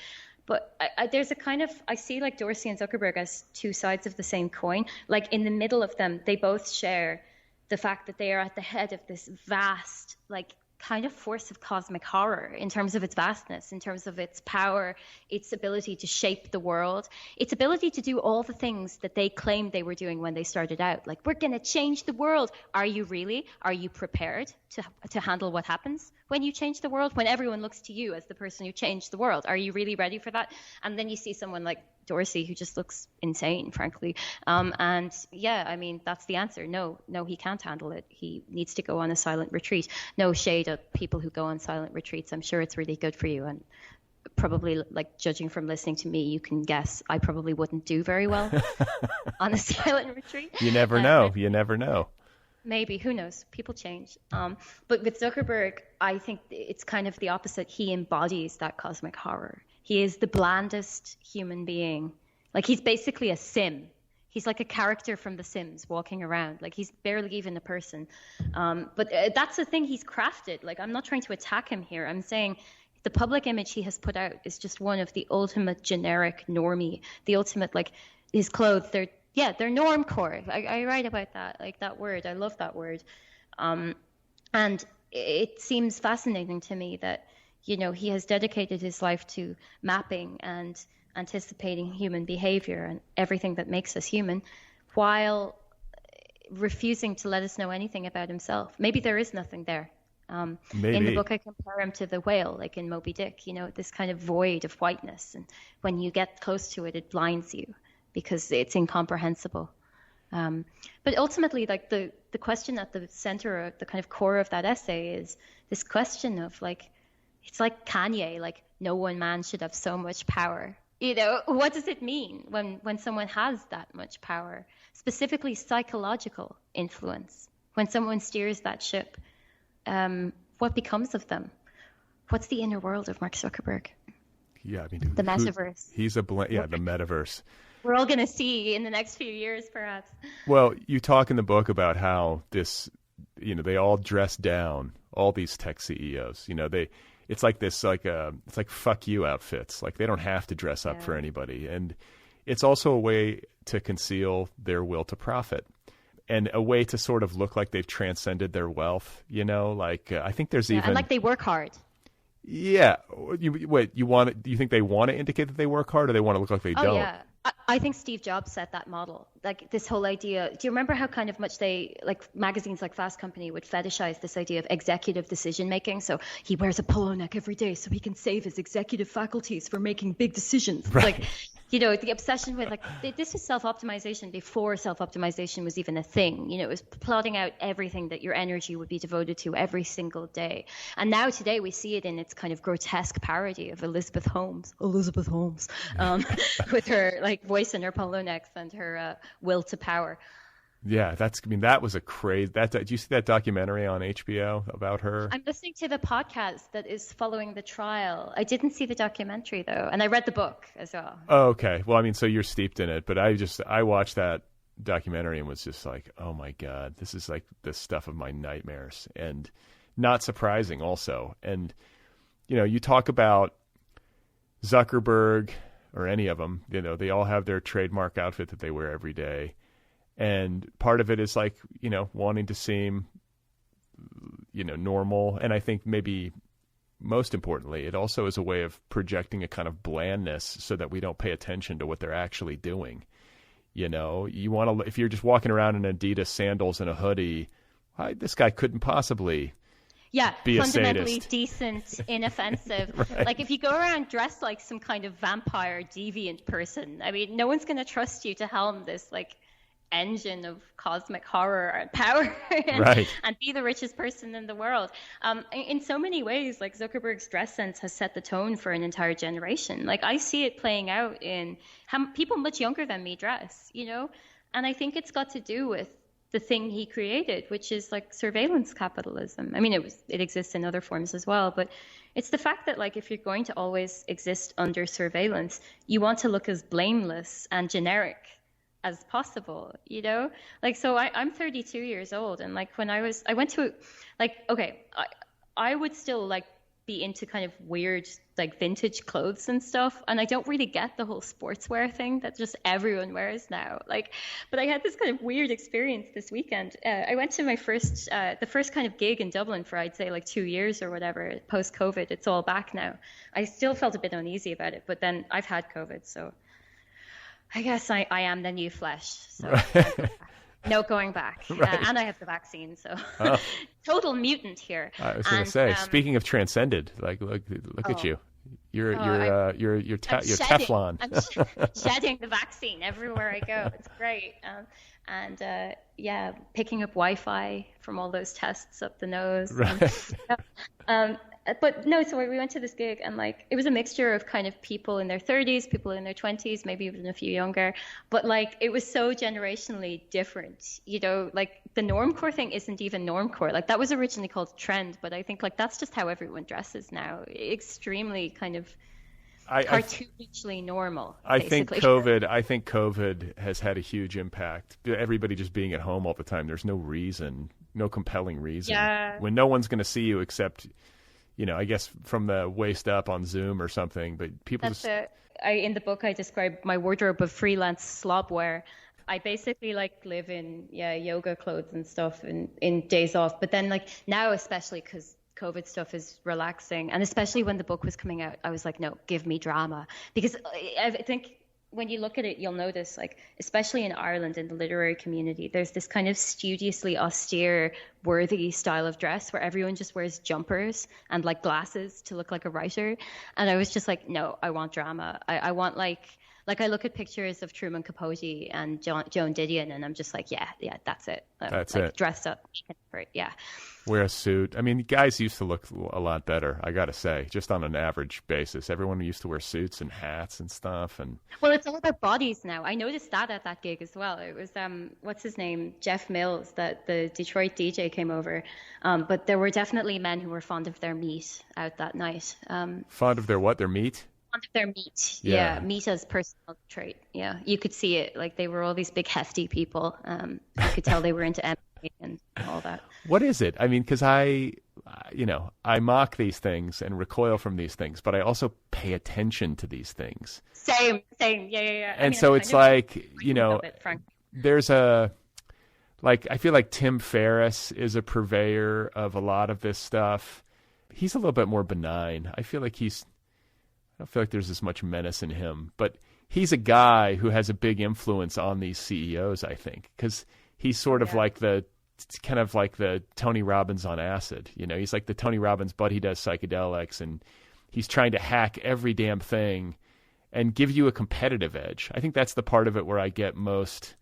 But there's a kind of, I see like Dorsey and Zuckerberg as two sides of the same coin. Like in the middle of them, they both share the fact that they are at the head of this vast, like kind of force of cosmic horror in terms of its vastness, in terms of its power, its ability to shape the world, its ability to do all the things that they claimed they were doing when they started out. Like, we're going to change the world. Are you really? Are you prepared to handle what happens when you change the world? When everyone looks to you as the person who changed the world, are you really ready for that? And then you see someone like Dorsey who just looks insane, frankly. And yeah, I mean, that's the answer. No, he can't handle it. He needs to go on a silent retreat. No shade at people who go on silent retreats. I'm sure it's really good for you. And probably, like, judging from listening to me, you can guess I probably wouldn't do very well on a silent retreat. You never know. You never know. Maybe, who knows? People change. But with Zuckerberg, I think it's kind of the opposite. He embodies that cosmic horror. He is the blandest human being. Like, he's basically a sim. He's like a character from The Sims walking around. Like, he's barely even a person. But that's the thing he's crafted. Like, I'm not trying to attack him here. I'm saying the public image he has put out is just one of the ultimate generic normie. The ultimate, like, his clothes, they're normcore. I write about that, like that word. I love that word. And it seems fascinating to me that, he has dedicated his life to mapping and anticipating human behavior and everything that makes us human, while refusing to let us know anything about himself. Maybe there is nothing there. Maybe. In the book, I compare him to the whale, like in Moby Dick, this kind of void of whiteness. And when you get close to it, it blinds you, because it's incomprehensible. But ultimately, like the question at the center, of the kind of core of that essay is this question of like, it's like Kanye, like, no one man should have so much power. What does it mean when someone has that much power? Specifically psychological influence. When someone steers that ship, what becomes of them? What's the inner world of Mark Zuckerberg? Yeah, I mean, the metaverse. He's the metaverse. We're all going to see in the next few years, perhaps. Well, you talk in the book about how this, they all dress down, all these tech CEOs. It's like this, it's like fuck you outfits. Like, they don't have to dress up for anybody. And it's also a way to conceal their will to profit, and a way to sort of look like they've transcended their wealth. I think there's even, and like they work hard. Yeah. Do you think they want to indicate that they work hard, or they want to look like they don't? Oh, yeah. I think Steve Jobs set that model. Like, this whole idea. Do you remember how kind of much magazines like Fast Company would fetishize this idea of executive decision making? So he wears a polo neck every day so he can save his executive faculties for making big decisions. Right. Like, the obsession with this was self-optimization before self-optimization was even a thing. It was plotting out everything that your energy would be devoted to every single day. And now today we see it in its kind of grotesque parody of Elizabeth Holmes, with her voice and her polo necks and her will to power. Yeah, that was a crazy. Did you see that documentary on HBO about her? I'm listening to the podcast that is following the trial. I didn't see the documentary though, and I read the book as well. Oh, okay. Well, I mean, so you're steeped in it, but I watched that documentary and was just like, oh my God, this is like the stuff of my nightmares, and not surprising also. And you talk about Zuckerberg or any of them, they all have their trademark outfit that they wear every day. And part of it is wanting to seem, normal. And I think maybe most importantly, it also is a way of projecting a kind of blandness so that we don't pay attention to what they're actually doing. You want to, if you're just walking around in Adidas sandals and a hoodie, this guy couldn't possibly be fundamentally a sadist. Decent, inoffensive. Right. Like if you go around dressed like some kind of vampire, deviant person, I mean, no one's going to trust you to helm this engine of cosmic horror and power and be the richest person in the world. In so many ways, Zuckerberg's dress sense has set the tone for an entire generation. I see it playing out in how people much younger than me dress, and I think it's got to do with the thing he created, which is surveillance capitalism. I mean, it exists in other forms as well, but it's the fact that if you're going to always exist under surveillance, you want to look as blameless and generic as possible, so I'm 32 years old, and when I went to I would still be into kind of weird vintage clothes and stuff, and I don't really get the whole sportswear thing that just everyone wears now, but I had this kind of weird experience this weekend. I went to my the first kind of gig in Dublin for I'd say 2 years or whatever post COVID. It's all back now. I still felt a bit uneasy about it, but then I've had COVID, so I guess I am the new flesh, so no going back. And I have the vaccine, so total mutant here. I was going to say, speaking of transcended, look at you. You're Teflon. I'm shedding the vaccine everywhere I go. It's great. Picking up Wi-Fi from all those tests up the nose. Right. But no, so we went to this gig, and it was a mixture of kind of people in their 30s, people in their 20s, maybe even a few younger. But it was so generationally different, the normcore thing isn't even normcore. That was originally called trend, but I think that's just how everyone dresses now. Extremely kind of cartoonishly normal. I think COVID has had a huge impact. Everybody just being at home all the time. There's no reason, no compelling reason. Yeah. When no one's going to see you except, I guess from the waist up on Zoom or something, but people in the book, I describe my wardrobe of freelance slobwear. I basically live in yoga clothes and stuff in days off. But then now, especially because COVID stuff is relaxing, and especially when the book was coming out, I was like, no, give me drama. Because I think when you look at it, you'll notice, especially in Ireland, in the literary community, there's this kind of studiously austere, worthy style of dress where everyone just wears jumpers and glasses to look like a writer. And I was just like, no, I want drama. I want I look at pictures of Truman Capote and Joan Didion, and I'm just like, yeah, that's it. That's it. Dressed up, yeah. Wear a suit. I mean, guys used to look a lot better, I got to say, just on an average basis. Everyone used to wear suits and hats and stuff. And well, it's all about bodies now. I noticed that at that gig as well. It was, what's his name? Jeff Mills, that the Detroit DJ came over. But there were definitely men who were fond of their meat out that night. Fond of their what? Their meat? Fond of their meat. Yeah. Meat as personal trait. Yeah. You could see it. They were all these big hefty people. You could tell they were into MMA and all that. What is it? I mean, because I mock these things and recoil from these things, but I also pay attention to these things. Same. Yeah. And so it's there's I feel like Tim Ferriss is a purveyor of a lot of this stuff. He's a little bit more benign. I don't feel like there's as much menace in him, but he's a guy who has a big influence on these CEOs, I think, because he's sort of kind of like the Tony Robbins on acid. He's like the Tony Robbins, but he does psychedelics, and he's trying to hack every damn thing and give you a competitive edge. I think that's the part of it where I get most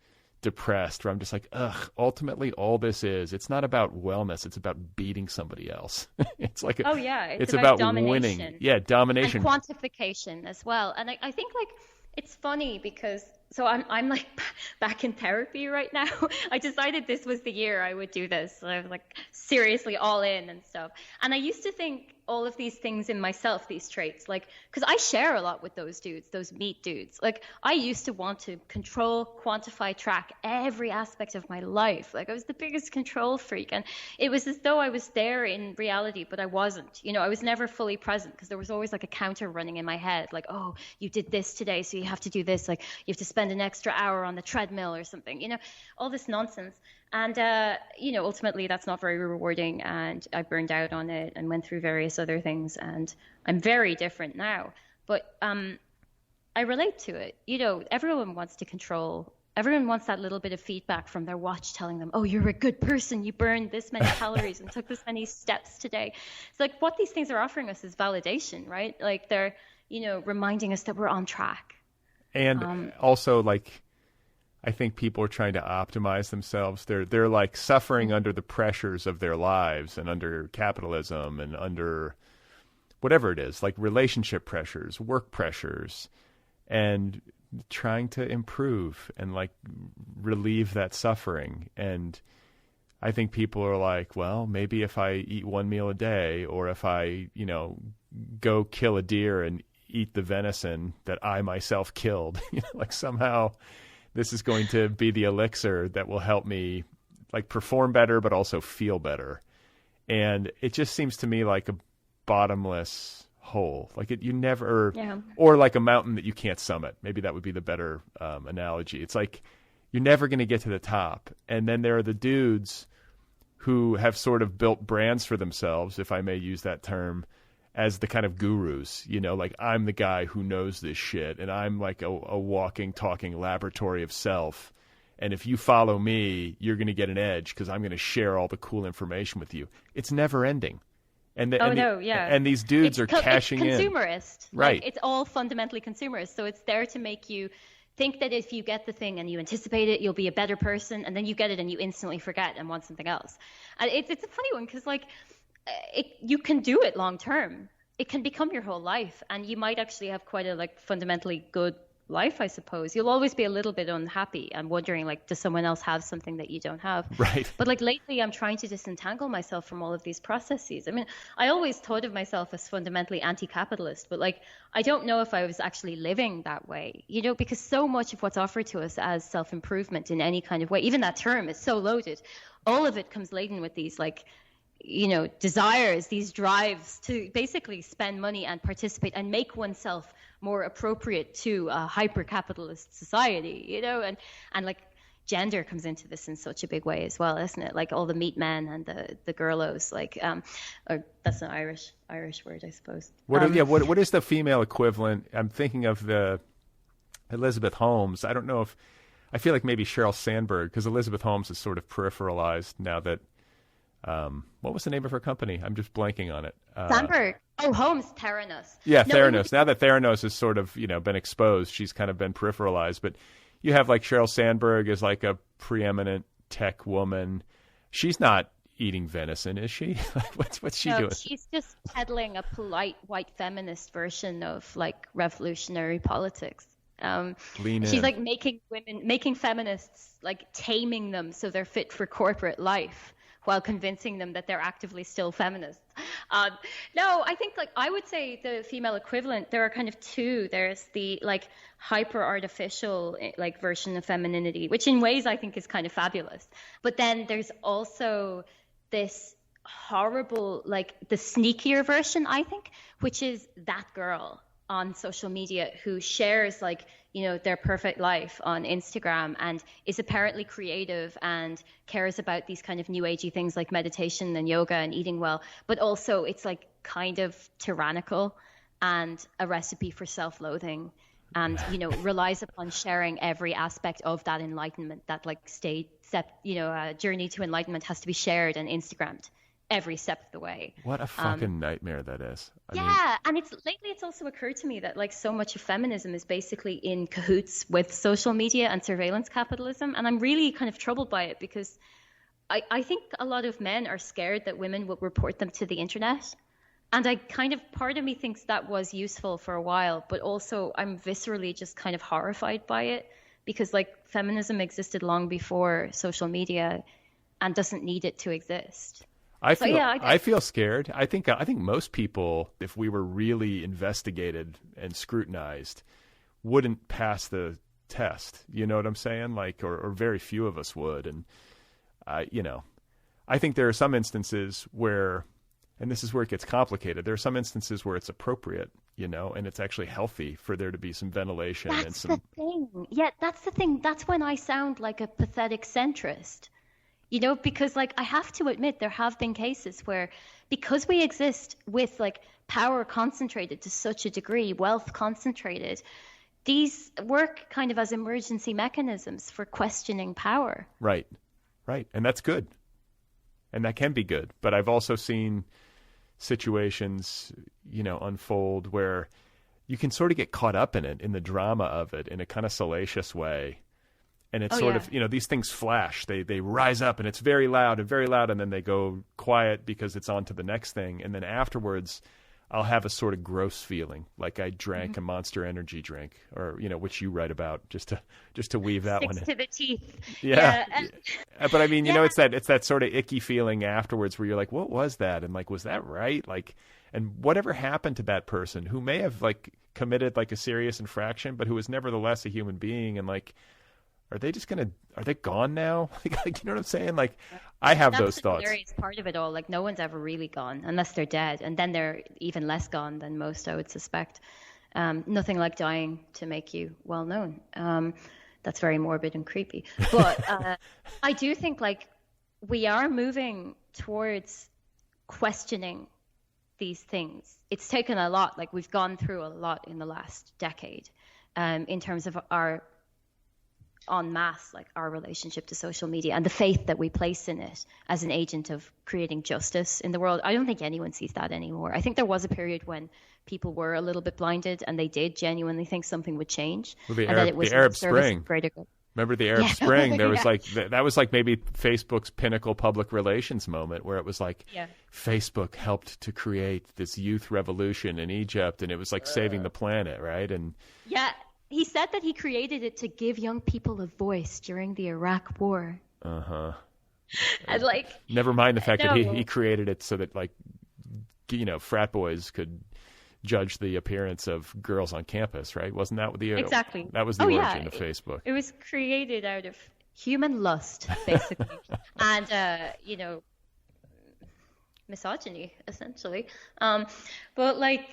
depressed, where I'm just like, ultimately all this is, it's not about wellness, it's about beating somebody else. It's like, it's about domination. Winning. Yeah, domination. And quantification as well. And I think like, it's funny because, so I'm like back in therapy right now. I decided this was the year I would do this. So I was like seriously all in and stuff. And I used to think all of these things in myself, these traits, like, because I share a lot with those dudes, those meat dudes. Like, I used to want to control, quantify, track every aspect of my life. Like, I was the biggest control freak. And it was as though I was there in reality, but I wasn't. You know, I was never fully present because there was always like a counter running in my head. Like, oh, you did this today, so you have to do this. Like, you have to spend an extra hour on the treadmill or something, you know, all this nonsense. And, you know, ultimately that's not very rewarding, and I burned out on it and went through various other things, and I'm very different now. But I relate to it. You know, everyone wants to control. Everyone wants that little bit of feedback from their watch telling them, oh, you're a good person. You burned this many calories and took this many steps today. It's like what these things are offering us is validation, right? Like they're, you know, reminding us that we're on track. And also, like, I think people are trying to optimize themselves. They're like suffering under the pressures of their lives and under capitalism and under whatever it is, like relationship pressures, work pressures, and trying to improve and like relieve that suffering. And I think people are like, well, maybe if I eat one meal a day, or if I, you know, go kill a deer and eat the venison that I myself killed, you know, like somehow this is going to be the elixir that will help me like perform better, but also feel better. And it just seems to me like a bottomless hole. Like you never, or like a mountain that you can't summit. Maybe that would be the better analogy. It's like you're never going to get to the top. And then there are the dudes who have sort of built brands for themselves, if I may use that term, as the kind of gurus, you know, like I'm the guy who knows this shit, and I'm like a walking, talking laboratory of self. And if you follow me, you're going to get an edge because I'm going to share all the cool information with you. It's never ending. And and these dudes are cashing it's in. Consumerist. Right. Like, it's all fundamentally consumerist. So it's there to make you think that if you get the thing and you anticipate it, you'll be a better person. And then you get it and you instantly forget and want something else. And it's a funny one because like, you can do it long term. It can become your whole life, and you might actually have quite a like fundamentally good life, I suppose. You'll always be a little bit unhappy and wondering like, does someone else have something that you don't have? Right. But like lately I'm trying to disentangle myself from all of these processes. I mean, I always thought of myself as fundamentally anti-capitalist, but like I don't know if I was actually living that way, you know, because so much of what's offered to us as self-improvement in any kind of way, even that term is so loaded, all of it comes laden with these like, you know, desires, these drives to basically spend money and participate and make oneself more appropriate to a hyper-capitalist society, you know, and like gender comes into this in such a big way as well, isn't it? Like all the meat men and the girlos, like, or that's an Irish word, I suppose. What is the female equivalent? I'm thinking of the Elizabeth Holmes. I don't know if, I feel like maybe Sheryl Sandberg, because Elizabeth Holmes is sort of peripheralized now that, what was the name of her company? I'm just blanking on it. Sandberg. Oh, Holmes, Theranos. Yeah, Theranos. Now that Theranos has sort of, you know, been exposed, she's kind of been peripheralized. But you have like Sheryl Sandberg as like a preeminent tech woman. She's not eating venison, is she? What's she doing? She's just peddling a polite white feminist version of like revolutionary politics. She's like making feminists, like taming them so they're fit for corporate life, while convincing them that they're actively still feminists. No, I think like I would say the female equivalent, there are kind of two. There's the like hyper artificial like version of femininity, which in ways I think is kind of fabulous. But then there's also this horrible, like the sneakier version, I think, which is that girl on social media who shares like, you know, their perfect life on Instagram and is apparently creative and cares about these kind of new agey things like meditation and yoga and eating well, but also it's like kind of tyrannical and a recipe for self-loathing and, you know, relies upon sharing every aspect of that enlightenment, that like journey to enlightenment has to be shared and Instagrammed. every step of the way. What a fucking nightmare that is. I mean, And it's also occurred to me that like so much of feminism is basically in cahoots with social media and surveillance capitalism. And I'm really kind of troubled by it because I think a lot of men are scared that women will report them to the internet. And part of me thinks that was useful for a while, but also I'm viscerally just kind of horrified by it because like feminism existed long before social media and doesn't need it to exist. I feel scared. I think most people, if we were really investigated and scrutinized, wouldn't pass the test. You know what I'm saying? Like, or very few of us would. And, I think there are some instances where, and this is where it gets complicated, there are some instances where it's appropriate, and it's actually healthy for there to be some ventilation. That's the thing. Yeah, that's the thing. That's when I sound like a pathetic centrist. Because like I have to admit there have been cases where because we exist with like power concentrated to such a degree, wealth concentrated, these work kind of as emergency mechanisms for questioning power. Right. And that's good. And that can be good. But I've also seen situations, unfold where you can sort of get caught up in it, in the drama of it, in a kind of salacious way. And it's of, these things flash. They rise up and it's very loud, and then they go quiet because it's on to the next thing. And then afterwards, I'll have a sort of gross feeling, like I drank a Monster Energy drink, or which you write about, just to weave that one in. To the teeth. Yeah. But I mean, it's that sort of icky feeling afterwards where you're like, what was that? And like, was that right? Like, and whatever happened to that person who may have like committed like a serious infraction, but who was nevertheless a human being, and like, are they gone now? Like, you know what I'm saying? Like, I have those thoughts. That's the scariest part of it all. Like, no one's ever really gone unless they're dead. And then they're even less gone than most, I would suspect. Nothing like dying to make you well known. That's very morbid and creepy. But I do think, like, we are moving towards questioning these things. It's taken a lot. Like, we've gone through a lot in the last decade in terms of our en masse, like our relationship to social media and the faith that we place in it as an agent of creating justice in the world. I don't think anyone sees that anymore. I think there was a period when people were a little bit blinded and they did genuinely think something would change. Well, the Arab Spring. Remember the Arab Spring? There was like, that was like maybe Facebook's pinnacle public relations moment, where it was like Facebook helped to create this youth revolution in Egypt, and it was like saving the planet, right? And he said that he created it to give young people a voice during the Iraq War. And like, never mind the fact that he created it so that, like, frat boys could judge the appearance of girls on campus, right? Wasn't that what exactly? That was the origin of Facebook. It was created out of human lust, basically, and misogyny, essentially. But like,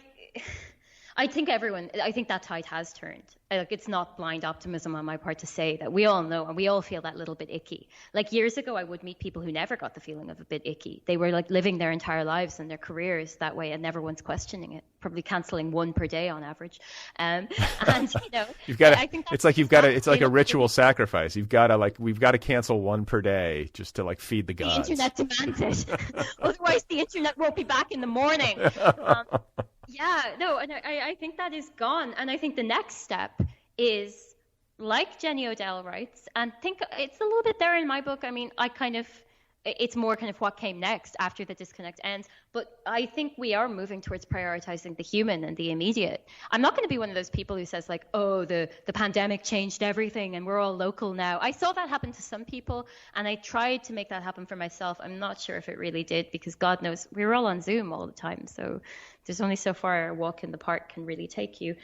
I think that tide has turned. Like, it's not blind optimism on my part to say that we all know and we all feel that little bit icky. Like, years ago, I would meet people who never got the feeling of a bit icky. They were like living their entire lives and their careers that way and never once questioning it, probably canceling one per day on average. And you've got to, it's like a ritual sacrifice. We've got to cancel one per day just to like feed the gods. The internet demands it. Otherwise the internet won't be back in the morning. And I think that is gone. And I think the next step is, like Jenny Odell writes, and think it's a little bit there in my book. I mean, it's more kind of what came next after the disconnect ends. But I think we are moving towards prioritizing the human and the immediate. I'm not going to be one of those people who says like, oh, the pandemic changed everything and we're all local now. I saw that happen to some people, and I tried to make that happen for myself. I'm not sure if it really did, because God knows we were all on Zoom all the time. So there's only so far a walk in the park can really take you.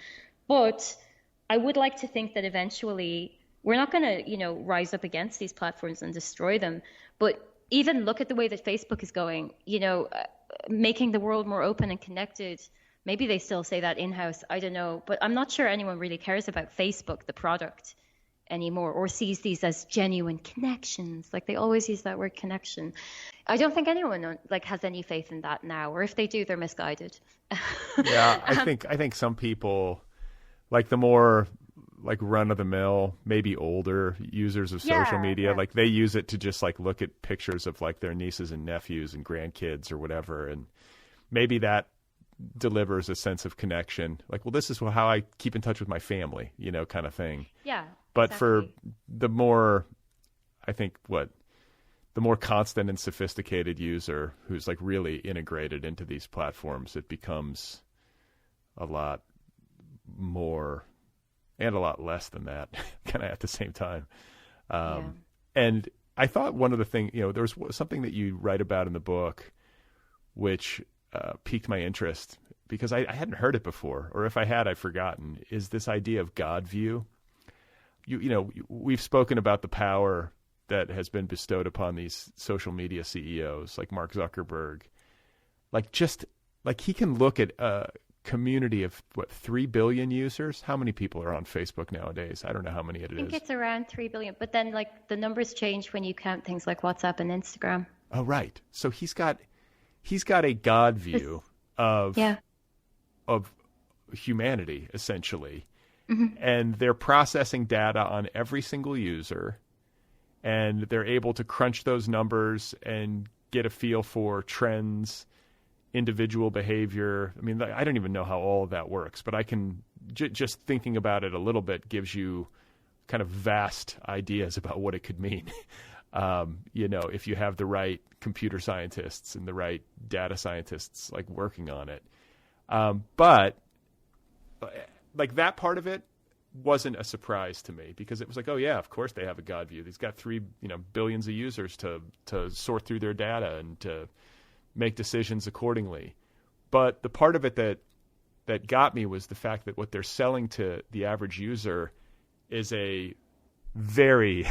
But I would like to think that eventually we're not going to, rise up against these platforms and destroy them. But even look at the way that Facebook is going, making the world more open and connected. Maybe they still say that in-house, I don't know. But I'm not sure anyone really cares about Facebook, the product, anymore, or sees these as genuine connections. Like, they always use that word connection. I don't think anyone has any faith in that now, or if they do, they're misguided. Yeah, I think some people, like the more like run-of-the-mill, maybe older users of social media. Yeah. Like they use it to just like look at pictures of like their nieces and nephews and grandkids or whatever. And maybe that delivers a sense of connection. Like, well, this is how I keep in touch with my family, you know, kind of thing. Yeah. But exactly. for the more, I think the more constant and sophisticated user who's like really integrated into these platforms, it becomes a lot more and a lot less than that kind of at the same time. And I thought one of the things, you know, there was something that you write about in the book which piqued my interest because I hadn't heard it before, or if I had, I'd forgotten, is this idea of God view. You know, we've spoken about the power that has been bestowed upon these social media CEOs like Mark Zuckerberg. Like just like he can look at a community of 3 billion users. How many people are on Facebook nowadays? I don't know how many it is. I think it's around 3 billion, but then like the numbers change when you count things like WhatsApp and Instagram. Oh, right. So he's got a God view of humanity, essentially. Mm-hmm. And they're processing data on every single user, and they're able to crunch those numbers and get a feel for trends, individual behavior. I mean, I don't even know how all of that works, but I can just thinking about it a little bit gives you kind of vast ideas about what it could mean. You know, if you have the right computer scientists and the right data scientists like working on it. But like that part of it wasn't a surprise to me because it was like, oh yeah, of course they have a God view. He's got 3, billions of users to sort through their data and to make decisions accordingly. But the part of it that got me was the fact that what they're selling to the average user is a very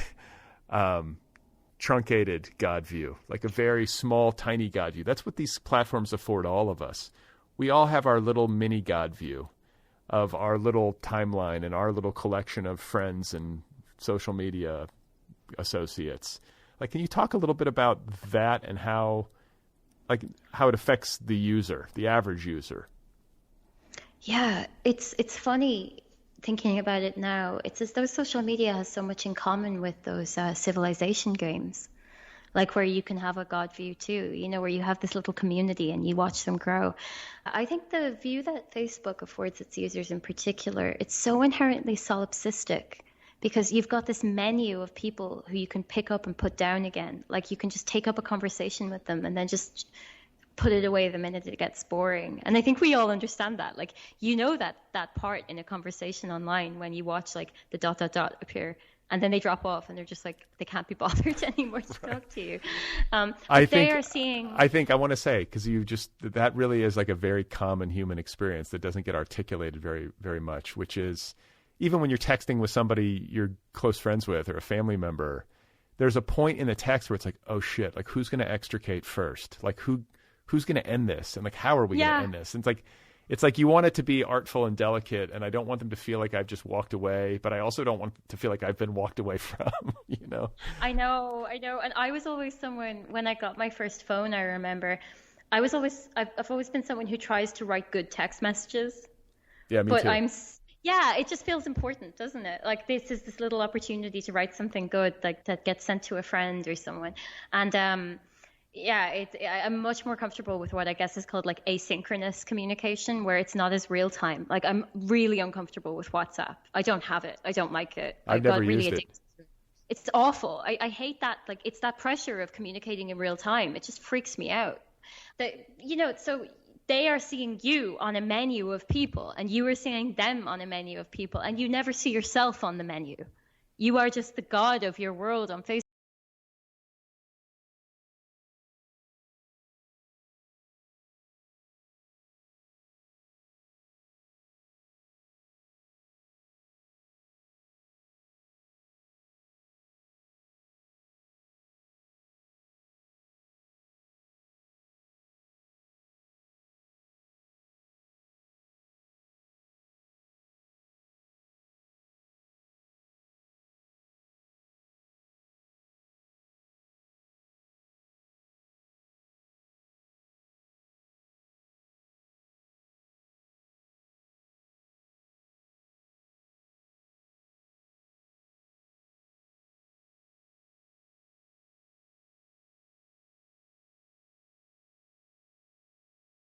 truncated God view, like a very small, tiny God view. That's what these platforms afford all of us. We all have our little mini God view of our little timeline and our little collection of friends and social media associates. Like, can you talk a little bit about that and how it affects the user, the average user? Yeah, it's funny thinking about it now. It's as though social media has so much in common with those civilization games, like where you can have a God view too, where you have this little community and you watch them grow. I think the view that Facebook affords its users in particular, it's so inherently solipsistic because you've got this menu of people who you can pick up and put down again. Like you can just take up a conversation with them and then just put it away the minute it gets boring. And I think we all understand that. Like, that part in a conversation online when you watch like the ... appear and then they drop off and they're just like, they can't be bothered anymore to talk to you. I want to say, because that really is like a very common human experience that doesn't get articulated very, very much, which is even when you're texting with somebody you're close friends with or a family member, there's a point in the text where it's like, oh shit, like who's going to extricate first? Like who's going to end this? And like, how are we going to end this? And it's like you want it to be artful and delicate, and I don't want them to feel like I've just walked away, but I also don't want to feel like I've been walked away from, I know. And I was always someone, when I got my first phone, I remember, I've always been someone who tries to write good text messages. Yeah, me too. It just feels important, doesn't it? Like this is this little opportunity to write something good, like that gets sent to a friend or someone. And I'm much more comfortable with what I guess is called like asynchronous communication, where it's not as real time. Like I'm really uncomfortable with WhatsApp. I don't have it. I don't like it. I've never used it. It's awful. I hate that. Like it's that pressure of communicating in real time. It just freaks me out. So they are seeing you on a menu of people and you are seeing them on a menu of people and you never see yourself on the menu. You are just the god of your world on Facebook.